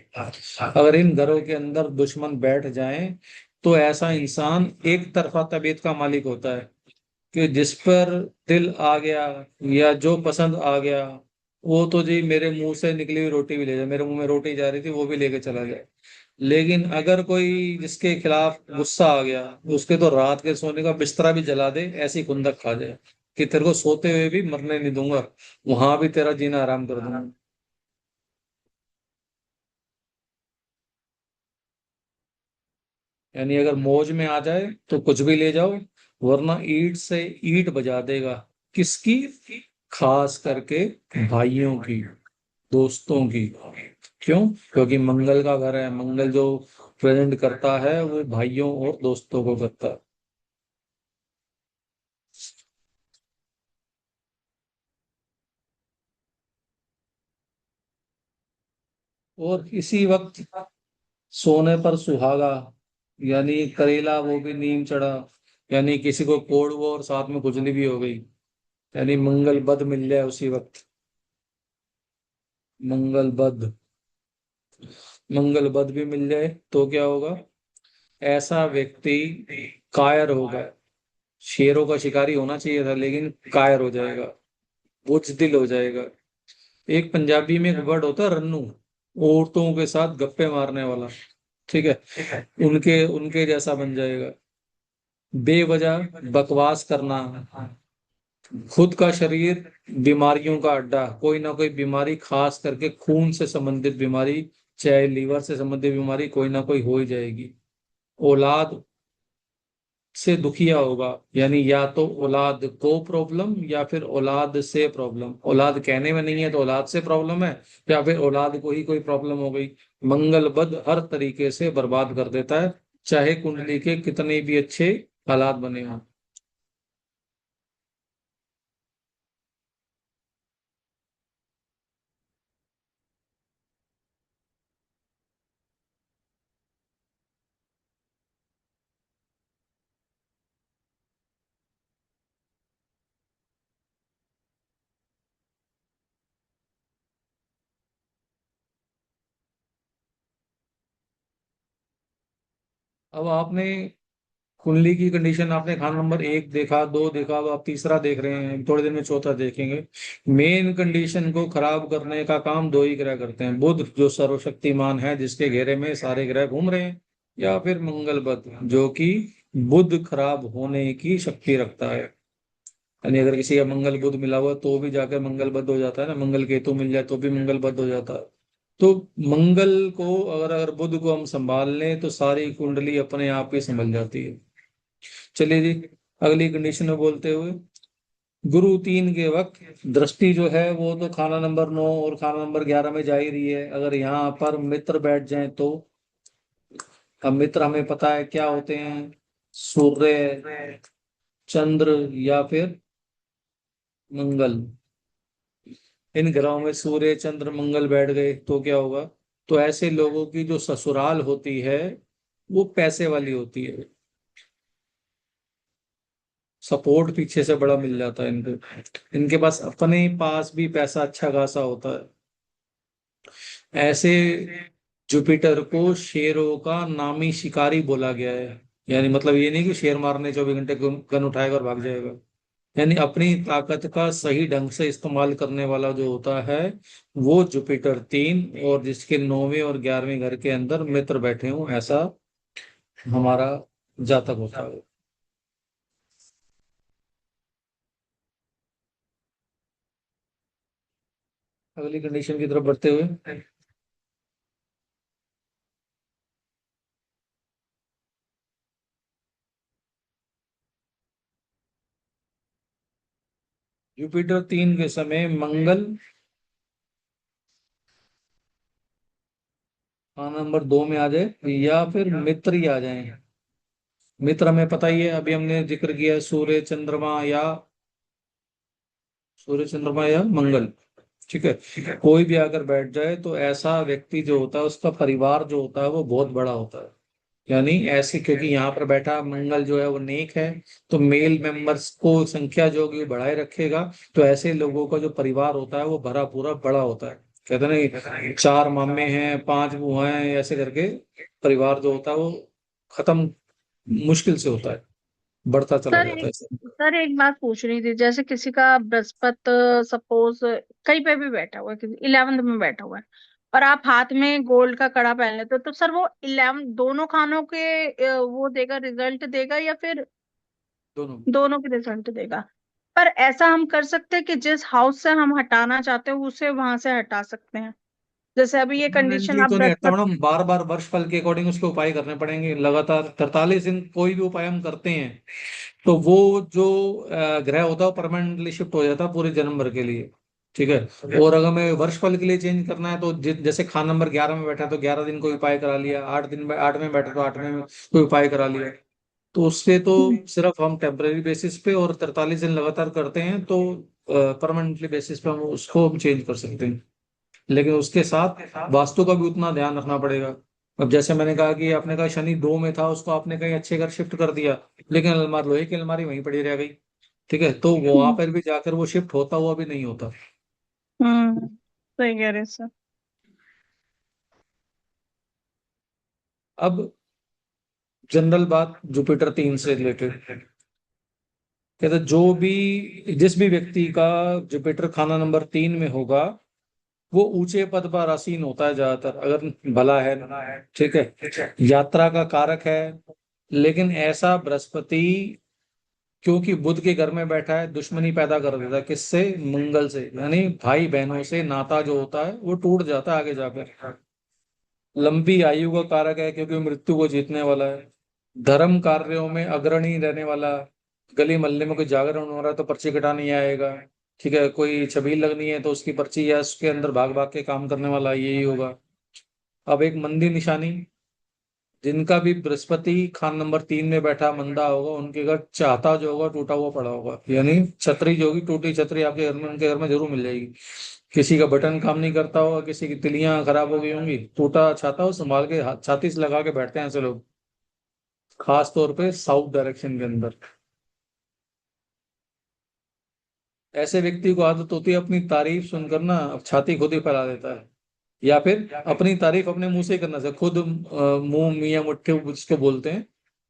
अगर इन घरों के अंदर दुश्मन बैठ जाएं तो ऐसा इंसान एक तरफा तबीयत का मालिक होता है कि जिस पर दिल आ गया या जो पसंद आ गया वो तो जी मेरे मुंह से निकली हुई रोटी भी ले जाए, मेरे मुंह में रोटी जा रही थी वो भी लेके चला जाए। लेकिन अगर कोई जिसके खिलाफ गुस्सा आ गया, उसके तो रात के सोने का बिस्तरा भी जला दे, ऐसी खुंदक खा जाए कि तेरे को सोते हुए भी मरने नहीं दूंगा, वहां भी तेरा जीना आराम कर दूंगा। यानी अगर मौज में आ जाए तो कुछ भी ले जाओ, वरना ईंट से ईंट बजा देगा। किसकी? खास करके भाइयों की, दोस्तों की। क्यों? क्योंकि मंगल का घर है, मंगल जो प्रेजेंट करता है वो भाइयों और दोस्तों को करता है। और इसी वक्त सोने पर सुहागा, यानी करेला वो भी नीम चढ़ा, यानी किसी को कोड़ हुआ और साथ में खुजली भी हो गई, यानी मंगल बद मिल जाए उसी वक्त। मंगल बद, मंगल बद भी मिल जाए तो क्या होगा? ऐसा व्यक्ति कायर होगा। शेरों का शिकारी होना चाहिए था लेकिन कायर हो जाएगा, बुजदिल हो जाएगा। एक पंजाबी में एक वर्ड होता है रन्नू, औरतों के साथ गप्पे मारने वाला। ठीक है, उनके उनके जैसा बन जाएगा। बेवजह बकवास करना, खुद का शरीर बीमारियों का अड्डा, कोई ना कोई बीमारी, खास करके खून से संबंधित बीमारी, चाहे लीवर से संबंधित बीमारी, कोई ना कोई हो ही जाएगी। औलाद से दुखिया होगा, यानी या तो औलाद को प्रॉब्लम या फिर औलाद से प्रॉब्लम। औलाद कहने में नहीं है तो औलाद से प्रॉब्लम है, या फिर औलाद को ही कोई प्रॉब्लम हो गई। मंगल बद हर तरीके से बर्बाद कर देता है, चाहे कुंडली के कितने भी अच्छे हालात बने हों। अब आपने कुंडली की कंडीशन, आपने खाना नंबर एक देखा, दो देखा, अब आप तीसरा देख रहे हैं, थोड़ी देर में चौथा देखेंगे। मेन कंडीशन को खराब करने का काम दो ही ग्रह करते हैं, बुध जो सर्वशक्तिमान है जिसके घेरे में सारे ग्रह घूम रहे हैं, या फिर मंगल बुध जो कि बुध खराब होने की शक्ति रखता है। यानी अगर किसी का मंगल बुध मिला हुआ तो भी जाकर मंगल बुध हो जाता है ना, मंगल केतु मिल जाए तो भी मंगल बुध हो जाता है। तो मंगल को अगर अगर बुध को हम संभाल लें तो सारी कुंडली अपने आप ही संभल जाती है। चलिए जी, अगली कंडीशन में बोलते हुए, गुरु तीन के वक्त दृष्टि जो है वो तो खाना नंबर 9 और खाना नंबर 11 में जा ही रही है। अगर यहाँ पर मित्र बैठ जाएं तो, अब मित्र हमें पता है क्या होते हैं, सूर्य, चंद्र या फिर मंगल। इन ग्रहों में सूर्य चंद्र मंगल बैठ गए तो क्या होगा? तो ऐसे लोगों की जो ससुराल होती है वो पैसे वाली होती है, सपोर्ट पीछे से बड़ा मिल जाता है इनको, इनके पास अपने पास भी पैसा अच्छा खासा होता है। ऐसे जुपिटर को शेरों का नामी शिकारी बोला गया है। यानी मतलब ये नहीं कि शेर मारने 24 घंटे गन उठाएगा और भाग जाएगा, यानी अपनी ताकत का सही ढंग से इस्तेमाल करने वाला जो होता है वो जुपिटर तीन, और जिसके 9वें और 11वें घर के अंदर मित्र बैठे हों, ऐसा हमारा जातक होता है। अगली कंडीशन की तरफ बढ़ते हुए, जुपिटर तीन के समय मंगल नंबर 2 में आ जाए या फिर मित्र ही आ जाए। मित्र हमें पता ही है, अभी हमने जिक्र किया है, सूर्य चंद्रमा या मंगल। ठीक है, कोई भी अगर बैठ जाए तो ऐसा व्यक्ति जो होता है उसका परिवार जो होता है वो बहुत बड़ा होता है। यानी ऐसे, क्योंकि यहाँ पर बैठा मंगल जो है वो नेक है, तो मेल मेंबर्स को संख्या जो होगी वो बढ़ाए रखेगा। तो ऐसे लोगों का जो परिवार होता है वो भरा पूरा बड़ा होता है। कहते हैं ना कि 4 मामे हैं, 5 बुआ हैं, ऐसे करके परिवार जो होता है वो खत्म मुश्किल से होता है। बढ़ता चला सर जाता है। सर एक बात पूछ रही थी, जैसे किसी का बृहस्पति सपोज कहीं पे भी बैठा हुआ है, किसी 11th में बैठा हुआ है, और आप हाथ में गोल्ड का कड़ा पहन लेते हो, तो सर वो 11 दोनों खानों के वो देगा, रिजल्ट देगा, या फिर दोनों। दोनों के रिजल्ट देगा? पर ऐसा हम कर सकते हैं कि जिस हाउस से हम हटाना चाहते हैं उसे वहां से हटा सकते हैं? जैसे अभी ये कंडीशन परमानेंटली आप तो नहीं हटता बृहस्पति। मैडम, बार बार वर्ष फल के अकॉर्डिंग उसके उपाय करने पड़ेंगे लगातार। 43 दिन कोई भी उपाय हम करते हैं तो वो जो ग्रह होता है वो परमानेंटली शिफ्ट हो जाता है पूरे जन्म भर के लिए। ठीक है। और अगर हमें वर्ष फल के लिए चेंज करना है तो जैसे खान नंबर 11 में बैठा तो 11 दिन कोई उपाय करा लिया, 8 दिन में 8 में बैठा तो 8वें में कोई उपाय करा लिया। तो उससे तो सिर्फ हम टेम्पररी बेसिस पे, और 43 दिन लगातार करते हैं तो परमानेंटली बेसिस पे हम उसको हम चेंज कर सकते हैं। लेकिन उसके साथ वास्तु का भी उतना ध्यान रखना पड़ेगा। अब जैसे मैंने कहा कि आपने कहा शनि 2 में था, उसको आपने कहीं अच्छे घर शिफ्ट कर दिया, लेकिन अलमारी, लोहे की अलमारी वहीं पड़ी रह गई। ठीक है, तो वहां पर भी जाकर वो शिफ्ट होता हुआ भी नहीं होता। सही कह रहे हैं सर। अब जनरल बात जुपिटर 3 से रिलेटेड, कहते जो भी, जिस भी व्यक्ति का जुपिटर खाना नंबर 3 में होगा वो ऊंचे पद पर आसीन होता है ज्यादातर, अगर भला है। ठीक है, यात्रा का कारक है। लेकिन ऐसा बृहस्पति, क्योंकि बुध के घर में बैठा है, दुश्मनी पैदा कर देता है। किससे? मंगल से, यानी भाई बहनों से नाता जो होता है वो टूट जाता है आगे जाकर। लंबी आयु का कारक है क्योंकि वो मृत्यु को जीतने वाला है। धर्म कार्यों में अग्रणी रहने वाला। गली मोहल्ले में कोई जागरण हो रहा है तो पर्ची कटाने आएगा। ठीक है, कोई छबील लगनी है तो उसकी पर्ची या उसके अंदर भाग भाग के काम करने वाला यही होगा। अब एक मंदी निशानी, जिनका भी बृहस्पति खान नंबर 3 में बैठा मंदा होगा उनके घर चाहता जो होगा टूटा हुआ पड़ा होगा, यानी छतरी जो होगी, टूटी छतरी आपके घर में, उनके घर में जरूर मिल जाएगी। किसी का बटन काम नहीं करता होगा, किसी की तिलियां खराब हो गई होंगी, टूटा छाता हो संभाल के छाती से लगा के बैठते हैं ऐसे लोग, खास तौर पे साउथ डायरेक्शन के अंदर। ऐसे व्यक्ति को आदत होती है अपनी तारीफ सुनकर ना छाती खुद ही फैला देता है, या फिर अपनी तारीफ अपने मुंह से ही करना चाहिए खुद, मुंह मियां मुट्ठे जिसको बोलते हैं।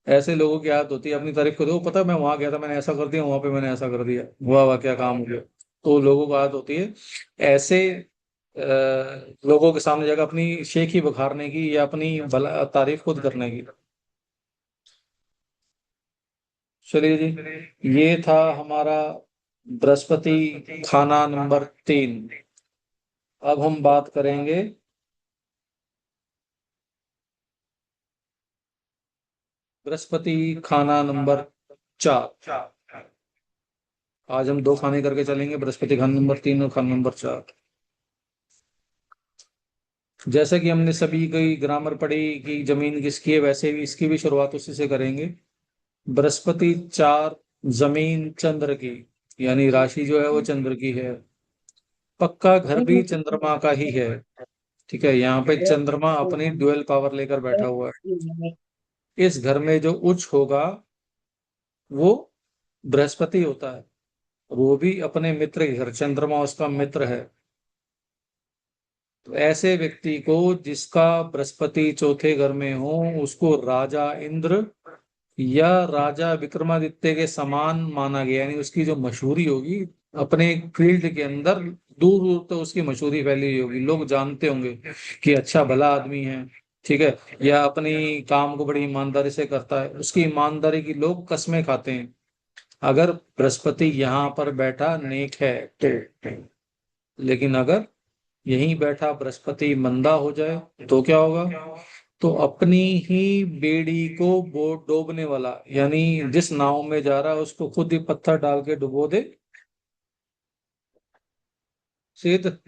ऐसे लोगों की आदत होती है अपनी तारीफ को, देखो पता है मैं वहां गया था, मैंने ऐसा कर दिया, वहां पे मैंने ऐसा कर दिया, वाह वाह क्या काम हो गया। तो लोगों को आदत होती है ऐसे लोगों के सामने जाकर अपनी शेख ही बखारने की या अपनी भला तारीफ खुद करने की। चलिए जी, ये था हमारा बृहस्पति खाना नंबर 3। अब हम बात करेंगे बृहस्पति खाना नंबर 4। आज हम 2 खाने करके चलेंगे, बृहस्पति खाना नंबर 3 और खाना नंबर 4। जैसे कि हमने सभी की ग्रामर पढ़ी कि जमीन किसकी है, वैसे भी इसकी भी शुरुआत उसी से करेंगे। बृहस्पति 4, जमीन चंद्र की, यानी राशि जो है वो चंद्र की है। पक्का घर भी चंद्रमा का ही है। ठीक है, यहाँ पे चंद्रमा अपनी ड्यूअल पावर लेकर बैठा हुआ है। इस घर में जो उच्च होगा वो बृहस्पति होता है, वो भी अपने मित्र के घर, चंद्रमा उसका मित्र है। तो ऐसे व्यक्ति को जिसका बृहस्पति चौथे घर में हो उसको राजा इंद्र या राजा विक्रमादित्य के समान माना गया, यानी उसकी जो मशहूरी होगी अपने फील्ड के अंदर दूर दूर तक उसकी मशहूरी फैली हुई होगी, लोग जानते होंगे कि अच्छा भला आदमी है। ठीक है, या अपनी काम को बड़ी ईमानदारी से करता है, उसकी ईमानदारी की लोग कस्में खाते हैं। अगर बृहस्पति यहाँ पर बैठा नेक है तो, लेकिन अगर यहीं बैठा बृहस्पति मंदा हो जाए तो क्या होगा? तो अपनी ही बेड़ी को डोबने वाला, यानी जिस नाव में जा रहा है उसको खुद ही पत्थर डाल के डुबो दे सिद्ध।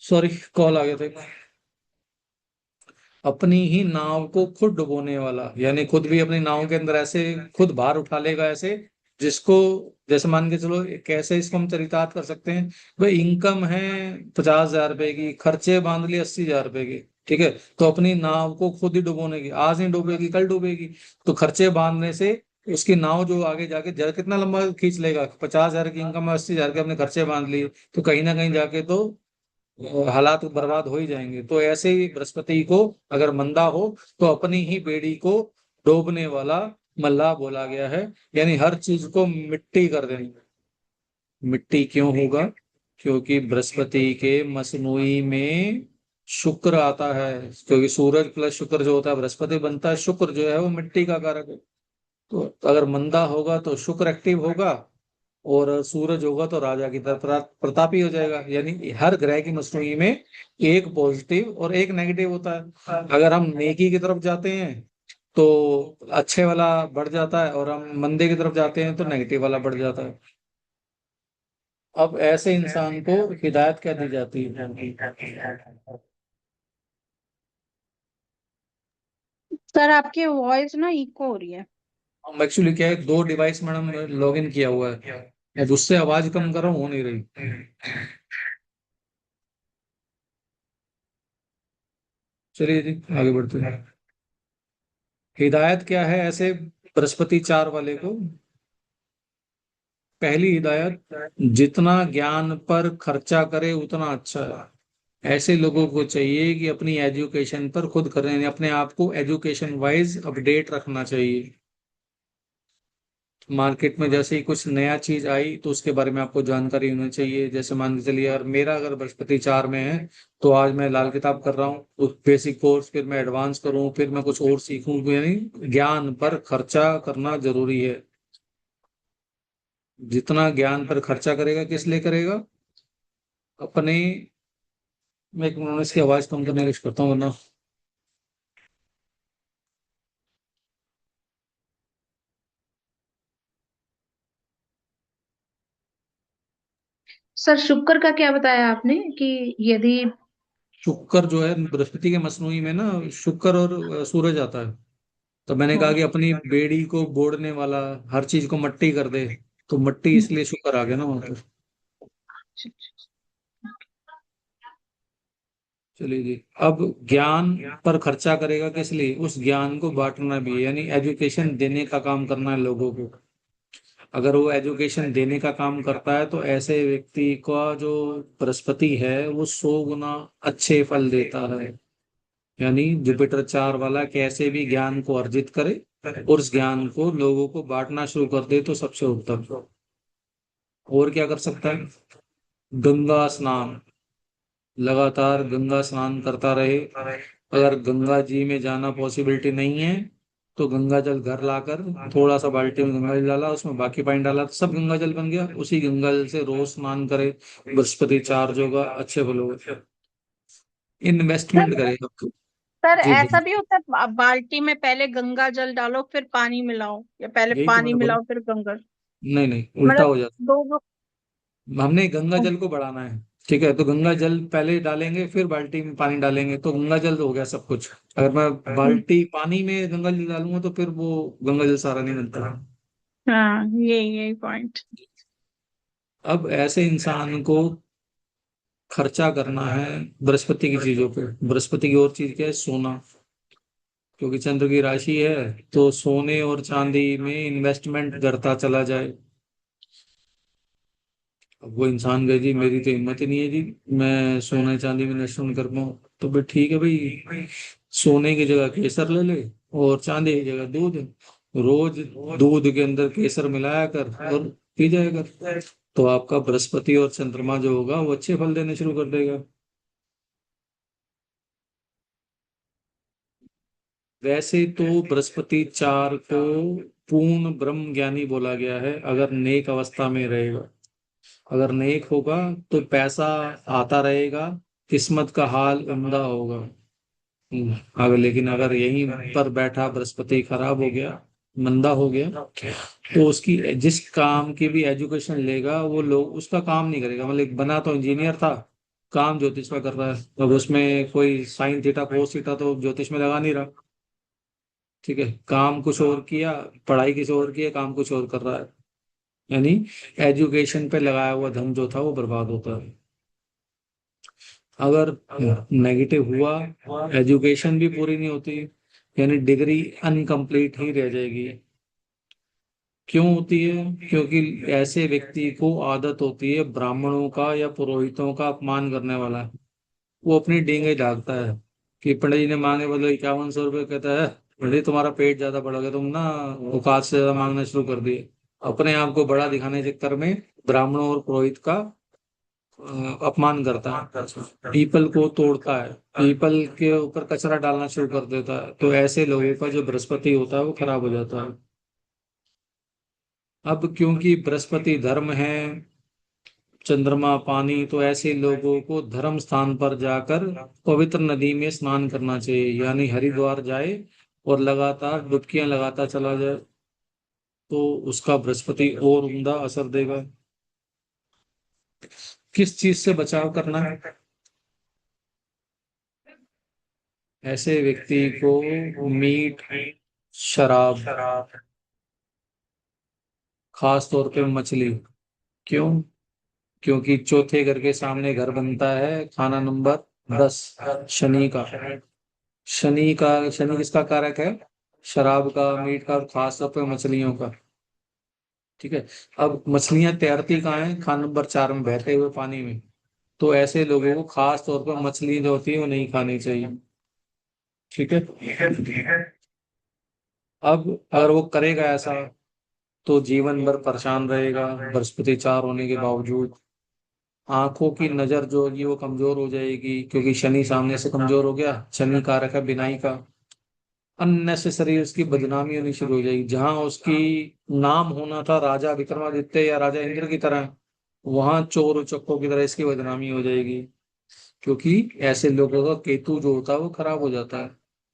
सॉरी, कॉल आ गया था। अपनी ही नाव को खुद डुबोने वाला, यानी खुद भी अपनी नाव के अंदर ऐसे खुद भार उठा लेगा ऐसे, जिसको, जैसे मान के चलो कैसे इसको हम चरितार्थ कर सकते हैं। भाई इनकम है 50,000 रुपए की, खर्चे बांध लिए 80,000 रुपए के, ठीक है, तो अपनी नाव को खुद ही डुबोने की, आज नहीं डूबेगी कल डूबेगी। तो खर्चे बांधने से उसकी नाव जो आगे जाके जरा कितना लंबा खींच लेगा, 50,000 की इनकम है, 80,000 के अपने खर्चे बांध लिए, तो कहीं ना कहीं जाके तो हालात बर्बाद हो ही जाएंगे। तो ऐसे ही बृहस्पति को अगर मंदा हो तो अपनी ही बेड़ी को डोबने वाला मल्लाह बोला गया है, यानी हर चीज को मिट्टी कर देनी। मिट्टी क्यों होगा? क्योंकि बृहस्पति के मसनूई में शुक्र आता है, क्योंकि सूरज प्लस शुक्र जो होता है बृहस्पति बनता है, शुक्र जो है वो मिट्टी का कारक है। तो अगर मंदा होगा तो शुक्र एक्टिव होगा, और सूरज होगा तो राजा की तरफ प्रतापी हो जाएगा। यानी हर ग्रह की मसनूई में एक पॉजिटिव और एक नेगेटिव होता है। अगर हम नेकी की तरफ जाते हैं तो अच्छे वाला बढ़ जाता है, और हम मंदे की तरफ जाते हैं तो नेगेटिव वाला बढ़ जाता है। अब ऐसे इंसान को हिदायत क्या दी जाती है? सर आपकी वॉइस ना इको हो रही है। हम एक्चुअली क्या है, दो डिवाइस मैडम लॉग इन किया हुआ है, मैं उससे आवाज कम कर रहा हूँ, हो नहीं रही। चलिए जी आगे बढ़ते हैं। हिदायत क्या है ऐसे बृहस्पति चार वाले को? पहली हिदायत, जितना ज्ञान पर खर्चा करे उतना अच्छा है। ऐसे लोगों को चाहिए कि अपनी एजुकेशन पर खुद करें, यानी अपने आप को एजुकेशन वाइज अपडेट रखना चाहिए। मार्केट में जैसे ही कुछ नया चीज आई तो उसके बारे में आपको जानकारी होनी चाहिए। जैसे मान के चलिए यार, मेरा अगर बृहस्पति चार में है तो आज मैं लाल किताब कर रहा हूँ, उस बेसिक कोर्स, फिर मैं एडवांस करूँ, फिर मैं कुछ और सीखूं, यानी ज्ञान पर खर्चा करना जरूरी है। जितना ज्ञान पर खर्चा करेगा, किस लिए करेगा? अपने, मैं एक मिनट इसकी आवाज कम करने की कोशिश करता हूँ वरना। सर शुक्र का क्या बताया आपने कि यदि। शुक्र जो है बृहस्पति के मसनूई में ना, शुक्र और सूरज आता है। तो मैंने कहा हाँ। कि अपनी बेड़ी को बोड़ने वाला, हर चीज को मट्टी कर दे, तो मट्टी इसलिए शुक्र आ गया ना वहां पर। चलिए जी, अब ज्ञान पर खर्चा करेगा किस लिए? उस ज्ञान को बांटना भी है, यानी एजुकेशन देने का काम करना है लोगों को। अगर वो एजुकेशन देने का काम करता है तो ऐसे व्यक्ति का जो बृहस्पति है वो 100 गुना अच्छे फल देता है। यानी जुपिटर चार वाला कैसे भी ज्ञान को अर्जित करे और उस ज्ञान को लोगों को बांटना शुरू कर दे तो सबसे उत्तम। और क्या कर सकता है? गंगा स्नान, लगातार गंगा स्नान करता रहे। अगर गंगा जी में जाना पॉसिबिलिटी नहीं है तो गंगा जल घर लाकर थोड़ा सा बाल्टी में गंगा जल डाला, उसमें बाकी पानी डाला तो सब गंगा जल बन गया। उसी गंगा जल से रोज स्नान करे, बृहस्पति चार्ज होगा, अच्छे फल होगा। इन्वेस्टमेंट सर करे। सर जी ऐसा बोलिए। भी होता है बाल्टी में पहले गंगा जल डालो फिर पानी मिलाओ, या पहले यही तो पानी मैंने बोला। मिलाओ फिर गंगा? नहीं नहीं, उल्टा मतलब हो जाता। दो दो। हमने गंगा जल को बढ़ाना है। ठीक है, तो गंगा जल पहले डालेंगे, फिर बाल्टी में पानी डालेंगे, तो गंगा जल हो गया सब कुछ। अगर मैं बाल्टी पानी में गंगा जल डालूंगा तो फिर वो गंगा जल सारा नहीं बनता। हाँ, यही यही पॉइंट। अब ऐसे इंसान को खर्चा करना है बृहस्पति की चीजों पे। बृहस्पति की और चीज क्या है? सोना। क्योंकि चंद्र की राशि है तो सोने और चांदी में इन्वेस्टमेंट करता चला जाए। अब वो इंसान कहे जी मेरी तो हिम्मत ही नहीं है जी, मैं सोने चांदी में इन्वेस्टमेंट कर पाऊँ, तो भाई ठीक है भाई, सोने की जगह केसर ले ले और चांदी की जगह दूध। रोज दूध के अंदर केसर मिलाया कर और पी जाया कर, तो आपका बृहस्पति और चंद्रमा जो होगा वो अच्छे फल देने शुरू कर देगा। वैसे तो बृहस्पति चार को पूर्ण ब्रह्म ज्ञानी बोला गया है अगर नेक अवस्था में रहेगा। अगर नेक होगा तो पैसा आता रहेगा, किस्मत का हाल उम्दा होगा। अगर लेकिन अगर यहीं पर बैठा बृहस्पति खराब हो गया, मंदा हो गया, तो उसकी जिस काम की भी एजुकेशन लेगा वो लोग उसका काम नहीं करेगा। मतलब बना तो इंजीनियर था, काम ज्योतिष में कर रहा है, अब उसमें कोई साइन थीटा कोस थीटा तो ज्योतिष में लगा नहीं रहा। ठीक है, काम कुछ और किया, पढ़ाई किसी और की है, काम कुछ और कर रहा है। यानी एजुकेशन पे लगाया हुआ धन जो था वो बर्बाद होता है। अगर नेगेटिव हुआ, एजुकेशन भी पूरी नहीं होती, यानी डिग्री अनकंप्लीट ही रह जाएगी। क्यों होती है? क्योंकि ऐसे व्यक्ति को आदत होती है ब्राह्मणों का या पुरोहितों का अपमान करने वाला है, वो अपनी डींगे झाड़ता है कि पंडित जी ने मांगे बोले 5100 रुपये, कहता है पंडित जी, तुम्हारा पेट ज्यादा बढ़ गया, तुम ना औकात से ज्यादा मांगना शुरू कर दिए। अपने आप को बड़ा दिखाने के चक्कर में ब्राह्मणों और पुरोहित का अपमान करता है, पीपल को तोड़ता है, पीपल के ऊपर कचरा डालना शुरू कर देता है। तो ऐसे लोगों का जो बृहस्पति होता है वो खराब हो जाता है। अब क्योंकि बृहस्पति धर्म है, चंद्रमा पानी, तो ऐसे लोगों को धर्म स्थान पर जाकर पवित्र नदी में स्नान करना चाहिए, यानी हरिद्वार जाए और लगातार डुबकियां लगाता चला जाए, तो उसका बृहस्पति और उम्दा असर देगा। किस चीज से बचाव करना है? ऐसे व्यक्ति को मीट, शराब, खास तौर पे मछली। क्यों? क्योंकि चौथे घर के सामने घर बनता है, खाना नंबर 10, शनि का। शनि किसका कारक है? शराब का, मीट का, और खास तौर पे मछलियों का। ठीक है। अब मछलियां तैरती कहाँ हैं? खाना नंबर 4 में, बहते हुए पानी में। तो ऐसे लोगों को खास तौर पर मछली जो होती है वो नहीं खानी चाहिए। ठीक है। अब अगर वो करेगा ऐसा तो जीवन भर परेशान रहेगा, बृहस्पति 4 होने के बावजूद। आंखों की नजर जो होगी वो कमजोर हो जाएगी, क्योंकि शनि सामने से कमजोर हो गया, शनि कारक है बिनाई का। अननेसेसरी उसकी बदनामी होनी शुरू हो जाएगी। जहां उसकी नाम होना था राजा विक्रमादित्य या राजा इंद्र की तरह, वहां चोर उचक्कों की तरह इसकी बदनामी हो जाएगी। क्योंकि ऐसे लोगों का केतु जो होता है वो खराब हो जाता है।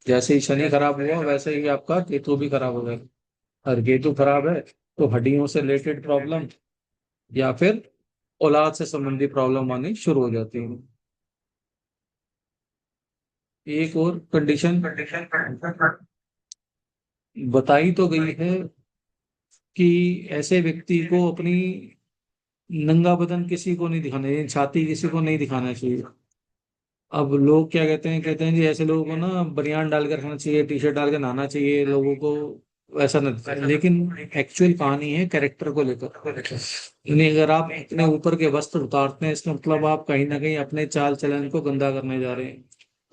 जैसे ही शनि खराब हुआ वैसे ही आपका केतु भी खराब हो जाएगा। और केतु खराब है तो हड्डियों से रिलेटेड प्रॉब्लम या फिर औलाद से संबंधी प्रॉब्लम आनी शुरू हो जाती है। एक और कंडीशन बताई तो गई है कि ऐसे व्यक्ति को अपनी नंगा बदन किसी को नहीं दिखाना चाहिए, छाती किसी को नहीं दिखाना चाहिए। अब लोग क्या कहते हैं? कहते हैं जी ऐसे लोगों को ना बनियान डाल कर रखना चाहिए, टी शर्ट डाल के नहाना चाहिए, लोगों को ऐसा नहीं। लेकिन एक्चुअल कहानी है कैरेक्टर को लेकर। यानी अगर आप अपने ऊपर के वस्त्र उतारते हैं, इसका मतलब आप कहीं ना कहीं अपने चाल चलन को गंदा करने जा रहे हैं।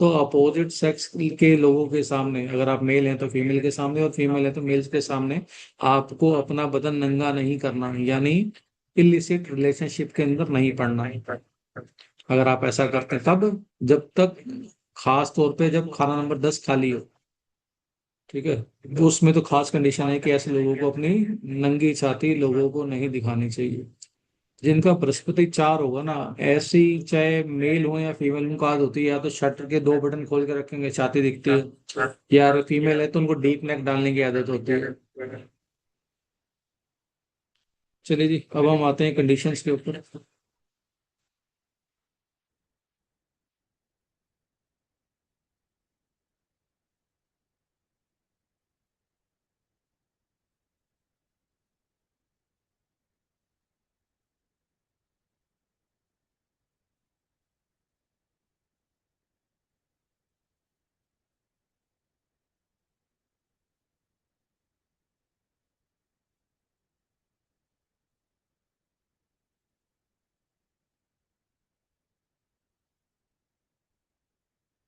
तो अपोजिट सेक्स के लोगों के सामने, अगर आप मेल हैं तो फीमेल के सामने, और फीमेल है तो मेल्स के सामने, आपको अपना बदन नंगा नहीं करना है, यानी इलिसिट रिलेशनशिप के अंदर नहीं पड़ना है। अगर आप ऐसा करते हैं तब, जब तक, खास तौर पे जब खाना नंबर 10 खाली हो। ठीक है। तो उसमें तो खास कंडीशन है कि ऐसे लोगों को अपनी नंगी छाती लोगों को नहीं दिखानी चाहिए। जिनका बृहस्पति 4 होगा ना, ऐसी चाहे मेल हो या फीमेल, उनको आदत होती है या तो शर्ट के 2 बटन खोल के रखेंगे, छाती दिखती है, या फीमेल है तो उनको डीप नेक डालने की आदत होती है। चलिए जी, अब हम आते हैं कंडीशंस के ऊपर।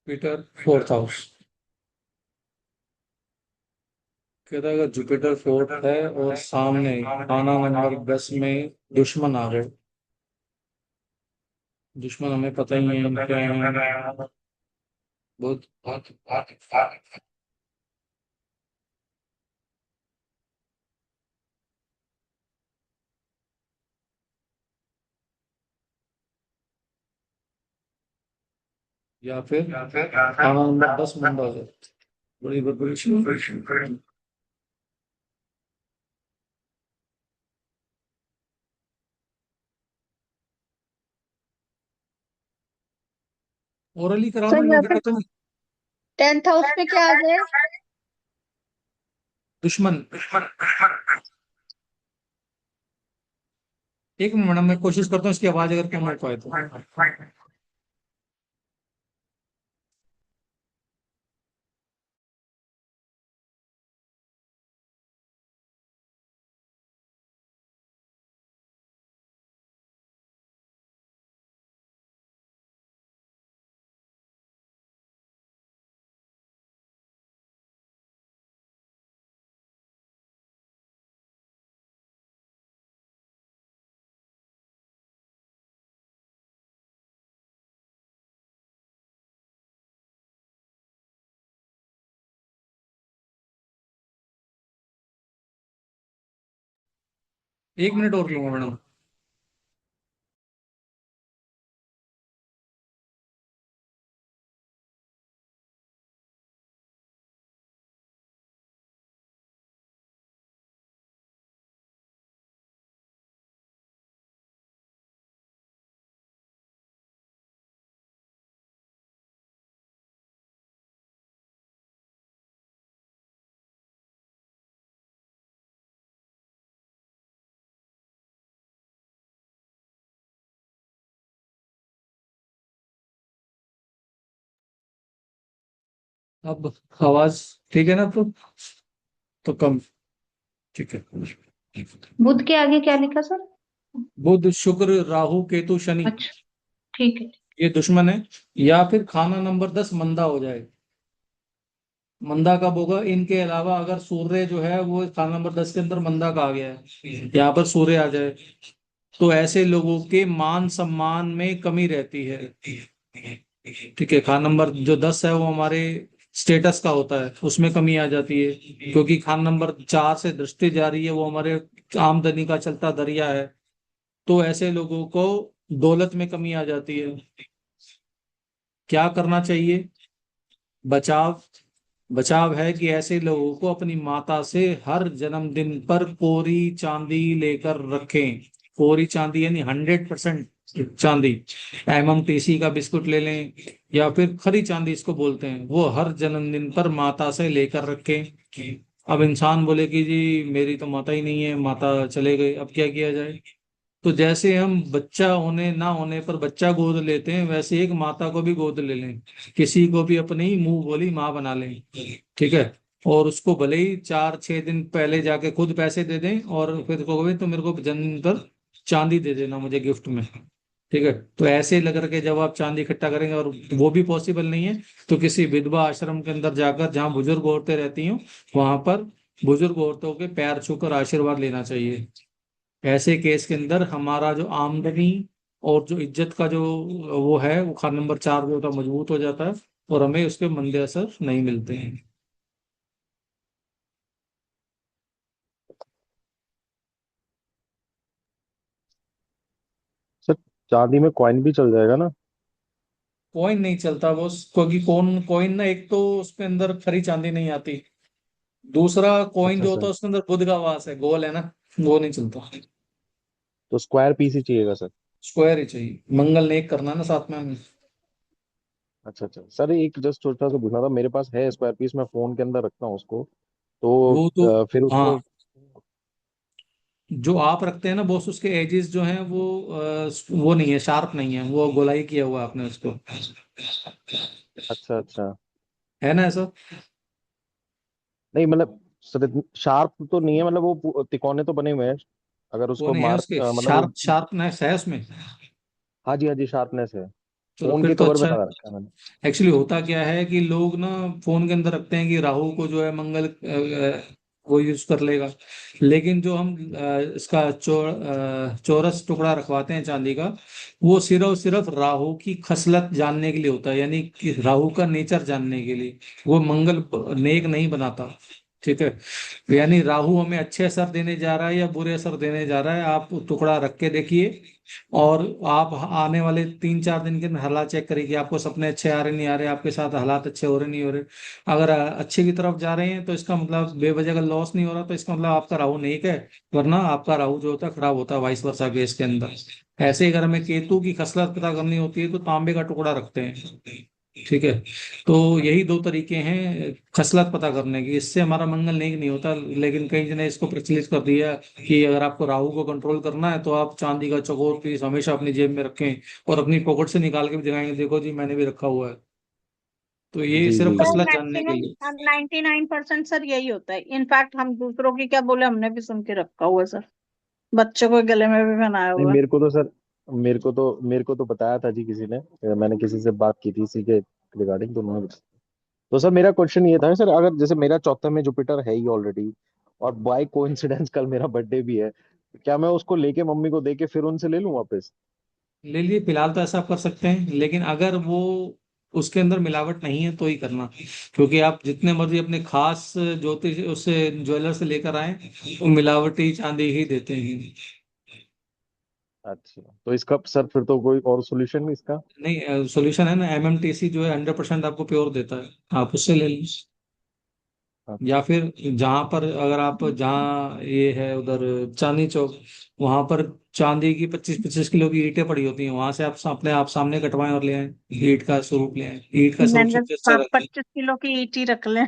जुपिटर 4th हाउस कहता है, अगर जुपिटर 4th है और सामने खाना नंबर 10 में दुश्मन आ गए। दुश्मन हमें पता ही है क्या है, बहुत। या फिर खाना नंबर 10 मंदा हो जाए, बड़ी बड़ी। ओरली कराना सर लोग यहाँ पे कहते हैं 10th हाउस पे क्या आ गया? दुश्मन। एक मिनट मैडम, मैं कोशिश करता हूँ इसकी आवाज अगर कम हो पाए तो। एक मिनट और लूंगा मैडम। अब आवाज ठीक है ना? तो कम, ठीक है। बुध के आगे क्या लिखा सर? बुध शुक्र राहु केतु शनि, अच्छा, ठीक है। ये दुश्मन है। या फिर खाना नंबर 10 मंदा हो जाए। मंदा कब होगा? इनके अलावा अगर सूर्य जो है वो खाना नंबर 10 के अंदर मंदा का आ गया है, यहाँ पर सूर्य आ जाए, तो ऐसे लोगों के मान सम्मान में कमी रहती है। ठीक है, खान नंबर जो 10 है वो हमारे स्टेटस का होता है, उसमें कमी आ जाती है, क्योंकि खान नंबर 4 से दृष्टि जा रही है, वो हमारे आमदनी का चलता दरिया है। तो ऐसे लोगों को दौलत में कमी आ जाती है। क्या करना चाहिए? बचाव। बचाव है कि ऐसे लोगों को अपनी माता से हर जन्मदिन पर कोरी चांदी लेकर रखें। कोरी चांदी यानी 100% चांदी। MMTC का बिस्कुट ले लें, या फिर खरी चांदी इसको बोलते हैं, वो हर जन्मदिन पर माता से लेकर रखें। अब इंसान बोले कि जी मेरी तो माता ही नहीं है, माता चले गए, अब क्या किया जाए? तो जैसे हम बच्चा होने ना होने पर बच्चा गोद लेते हैं, वैसे एक माता को भी गोद ले लें। किसी को भी अपनी मुंह बोली माँ बना लें। ठीक है। और उसको भले ही 4-6 दिन पहले जाके खुद पैसे दे दें, और फिर कहोगे तो मेरे को जन्मदिन पर चांदी दे देना मुझे गिफ्ट में। ठीक है। तो ऐसे लग करके जब आप चांदी इकट्ठा करेंगे और वो भी पॉसिबल नहीं है, तो किसी विधवा आश्रम के अंदर जाकर, जहाँ बुजुर्ग औरतें रहती हूँ, वहां पर बुजुर्ग औरतों के पैर छूकर आशीर्वाद लेना चाहिए। ऐसे केस के अंदर हमारा जो आमदनी और जो इज्जत का जो वो है, वो खान नंबर 4 जो होता है मजबूत हो जाता है, और हमें उसके मंदे असर नहीं मिलते हैं। सर चांदी में कॉइन भी चल जाएगा ना? कॉइन नहीं चलता वो, क्योंकि कॉइन ना, एक तो उसके अंदर खरी चांदी नहीं आती, दूसरा कॉइन अच्छा जो होता सर, है उसके अंदर बुध का वास है, गोल है ना, वो नहीं चलता। तो स्क्वायर पीस ही चाहिएगा सर? स्क्वायर ही चाहिए, मंगल नेक करना ना साथ में हमें। अच्छा अच्छा सर, एक जस्ट छोटा सा पूछना था, मेरे पास है स्क्वायर पीस, मैं फोन के अंदर रखता हूँ उसको, तो वो तो, फिर हाँ, उसको। जो आप रखते हैं ना बॉस, उसके एजेस जो हैं वो नहीं है, शार्प नहीं है, वो गोलाई किया हुआ है आपने उसको। अच्छा अच्छा। है ना ऐसा? नहीं मतलब सर, शार्प तो नहीं है, मतलब वो तिकोने तो बने हुए हैं, अगर वो उसको नहीं है मार उसके, मतलब वो। शार्पनेस है उसमें। हाँ जी शार्पनेस है। चलो फोन फिर के तो कवर में अच्छा है। लगा रखा है मैंने। एक्चुअली होता क्या है कि लोग ना फोन के अंदर रखते हैं कि राहु को जो है मंगल वो यूज कर लेगा, लेकिन जो हम इसका चौरस टुकड़ा रखवाते हैं चांदी का, वो सिर्फ सिर्फ राहु की खसलत जानने के लिए होता है, यानी कि राहु का नेचर जानने के लिए। वो मंगल नेक नहीं बनाता। ठीक है। यानी राहु हमें अच्छे असर देने जा रहा है या बुरे असर देने जा रहा है, आप टुकड़ा रख के देखिए, और आप आने वाले 3-4 दिन के अंदर हालात चेक करिए कि आपको सपने अच्छे आ रहे नहीं आ रहे, आपके साथ हालात अच्छे हो रहे नहीं हो रहे। अगर अच्छे की तरफ जा रहे हैं तो इसका मतलब बेवजह का लॉस नहीं हो रहा, तो इसका मतलब आपका राहु नेक है। वरना आपका राहु जो होता है खराब होता है, वाइस वर्सा केस के अंदर। ऐसे ही अगर हमें केतु की खसलत पता करनी होती है तो तांबे का टुकड़ा रखते हैं। ठीक है। तो यही दो तरीके हैं खसलत पता करने की, इससे हमारा मंगल नेक नहीं होता। लेकिन कई जने इसको प्रचलित कर दिया कि अगर आपको राहु को कंट्रोल करना है तो आप चांदी का चौकोर पीस हमेशा अपनी जेब में रखें, और अपनी पॉकेट से निकाल के भी दिखाएंगे, देखो जी मैंने भी रखा हुआ है। तो ये जी सिर्फ जी सर जी। खसलत जानने के मैक्सिमम लिए। 99% सर यही होता है। इनफैक्ट हम दूसरों की क्या बोले, हमने भी सुन के रखा हुआ है सर, बच्चों को गले में भी पहनाया नहीं हुआ है। मेरे को तो सर, मेरे को तो बताया था जी किसी ने, मैंने किसी से बात की थी इसी के रिगार्डिंग, तो उन्होंने बताया। तो सर मेरा क्वेश्चन ये था सर, अगर जैसे मेरा चौथे में जुपिटर है ही ऑलरेडी, और बाय कोइंसिडेंस कल मेरा बर्थडे भी है, तो क्या मैं उसको लेके मम्मी को दे के फिर उनसे ले लूं वापस? ले लिए, फिलहाल तो ऐसा आप कर सकते हैं, लेकिन अगर वो उसके अंदर मिलावट नहीं है तो ही करना, क्योंकि आप जितने मर्जी अपने खास ज्योतिष उससे ज्वेलर से लेकर आए, वो मिलावटी चांदी ही देते हैं। अच्छा, तो इसका सर फिर तो कोई और सोल्यूशन नहीं इसका? नहीं, सॉल्यूशन है ना, एमएमटीसी जो है 100% आपको प्योर देता है, आप उससे ले लीजिए। या अच्छा। फिर जहां पर, अगर आप जहाँ ये है उधर चांदनी चौक, वहां पर चांदी की 25-25 किलो की ईंटें पड़ी होती हैं, वहां से आप अपने आप सामने कटवाएं और ले आए, ईंट का स्वरूप ले आए, ईंट का स्वरूप मैंने सबसे अच्छा रहता है। 25 किलो की ईंट ही रख लें।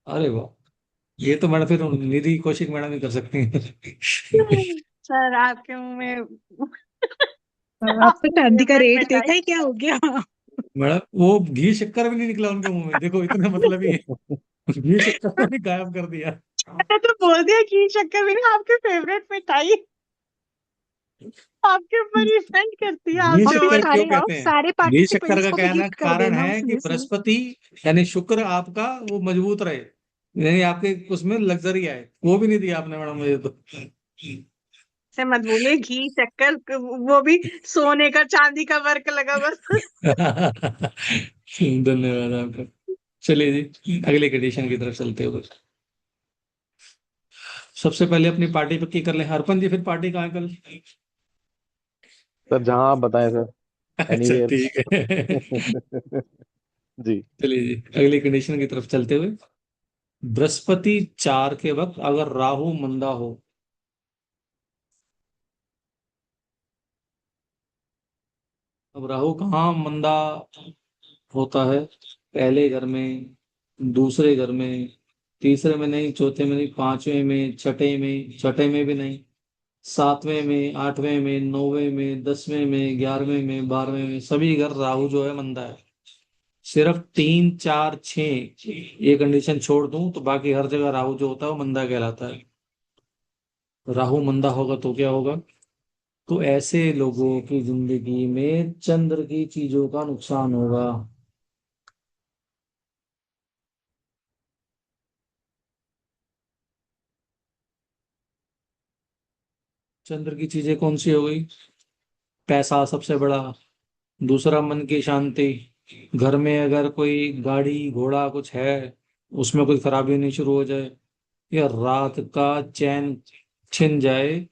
अरे वाह, ये तो मैडम फिर निधि कौशिक मैडम ही कर सकती हैं। सर आपके मुंह में आपने आपने चांदी का फेवरेट रेट देखा मिठाई। है, क्या हो गया? मैडम वो घी शक्कर भी नहीं निकला उनके मुंह में, देखो इतना मतलब ही है, घी शक्कर को भी गायब कर दिया। मैंने तो बोल दिया कि शक्कर भी नहीं, आपकी फेवरेट मिठाई आपके ऊपर डिपेंड करती है, आप घी और जो फिर शक्कर क्यों सारे बनाइए। कहते हैं? सारे घी शक्कर पार्टिसिपेंट्स का को भी कहना गिफ्ट कर कारण देना है कि उसमें से। बृहस्पति यानी शुक्र आपका वो मजबूत रहे, यानी आपके उसमें लग्जरी आए, वो भी नहीं दिया आपने मैडम मुझे तो। से मत बोलिए, घी शक्कर वो भी सोने का चांदी का वर्क लगा बस। धन्यवाद आपका। चलिए जी, अगले कंडीशन की तरफ चलते हुए, सबसे पहले अपनी पार्टी पक्की कर ले हरपन जी, फिर पार्टी कहाँ है कल? सर जहाँ आप बताएं सर, अच्छा एनीवेयर। ठीक है। जी। चलिए जी, अगली कंडीशन की तरफ चलते हुए, बृहस्पति 4 के वक्त अगर राहु मंदा हो, अब राहु कहाँ मंदा होता है? पहले घर में, दूसरे घर में, तीसरे में नहीं, चौथे में नहीं, पांचवें में, छठे में, छठे में भी नहीं, सातवें में, आठवें में, नौवें में, 10वें में, 11वें में, 12वें में, सभी घर राहु जो है मंदा है। सिर्फ 3, 4, 6 ये कंडीशन छोड़ दूं तो बाकी हर जगह राहु जो होता है वो मंदा कहलाता है। राहु मंदा होगा तो क्या होगा? तो ऐसे लोगों की जिंदगी में चंद्र की चीजों का नुकसान होगा। चंद्र की चीजें कौन सी हो गई? पैसा सबसे बड़ा, दूसरा मन की शांति, घर में अगर कोई गाड़ी घोड़ा कुछ है उसमें कोई खराबी नहीं शुरू हो जाए, या रात का चैन छिन जाए,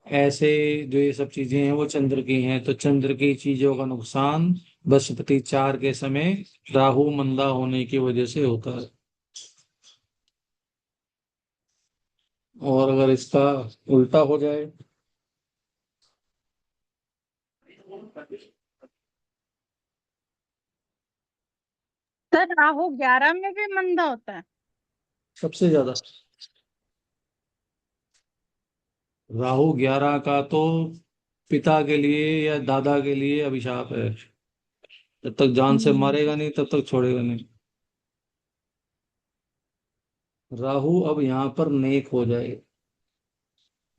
ऐसे जो ये सब चीजें हैं वो चंद्र की हैं। तो चंद्र की चीजों का नुकसान बृहस्पति 4 के समय राहु मंदा होने की वजह से होता है। और अगर इसका उल्टा हो जाए, सर राहु 11 में भी मंदा होता है? सबसे ज्यादा राहु 11 का तो पिता के लिए या दादा के लिए अभिशाप है, जब तक जान से मारेगा नहीं तब तक छोड़ेगा नहीं। राहु अब यहाँ पर नेक हो जाए,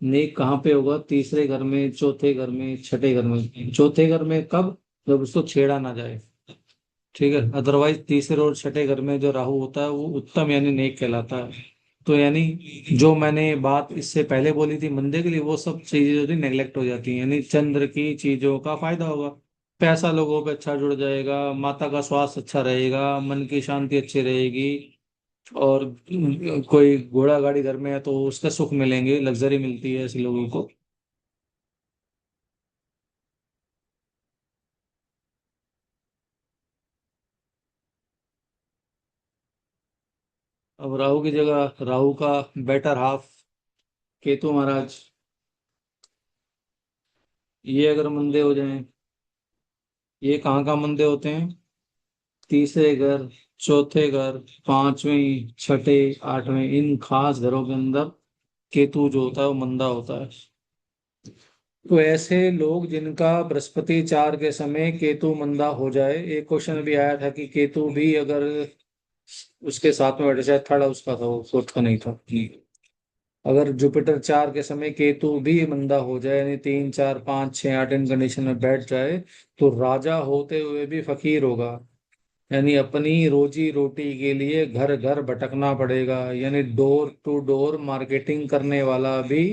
नेक कहाँ पे होगा? तीसरे घर में, चौथे घर में, छठे घर में। चौथे घर में कब? जब उसको छेड़ा ना जाए, ठीक है। अदरवाइज तीसरे और छठे घर में जो राहु होता है वो उत्तम यानी नेक कहलाता है। तो यानी जो मैंने बात इससे पहले बोली थी मंदे के लिए, वो सब चीजें जो थी नेग्लेक्ट हो जाती हैं, यानी चंद्र की चीजों का फायदा होगा। पैसा लोगों पे अच्छा जुड़ जाएगा, माता का स्वास्थ्य अच्छा रहेगा, मन की शांति अच्छी रहेगी, और कोई घोड़ा गाड़ी घर में है तो उसका सुख मिलेंगे, लग्जरी मिलती है ऐसे लोगों को। अब राहु की जगह राहु का बेटर हाफ केतु महाराज, ये अगर मंदे हो जाएं, ये कहाँ कहाँ मंदे होते हैं? तीसरे घर, चौथे घर, पांचवें, छठे, आठवें, इन खास घरों के अंदर केतु जो होता है वो मंदा होता है। तो ऐसे लोग जिनका बृहस्पति 4 के समय केतु मंदा हो जाए, एक क्वेश्चन भी आया था कि केतु भी अगर उसके साथ में बैठे, शायद थर्ड हाउस का था वो, फोर्थ का नहीं था। अगर जुपिटर 4 के समय केतु भी मंदा हो जाए, यानी 3, 4, 5, 6, 8 इन कंडीशन में बैठ जाए, तो राजा होते हुए भी फकीर होगा, यानी अपनी रोजी रोटी के लिए घर घर भटकना पड़ेगा, यानी डोर टू डोर मार्केटिंग करने वाला भी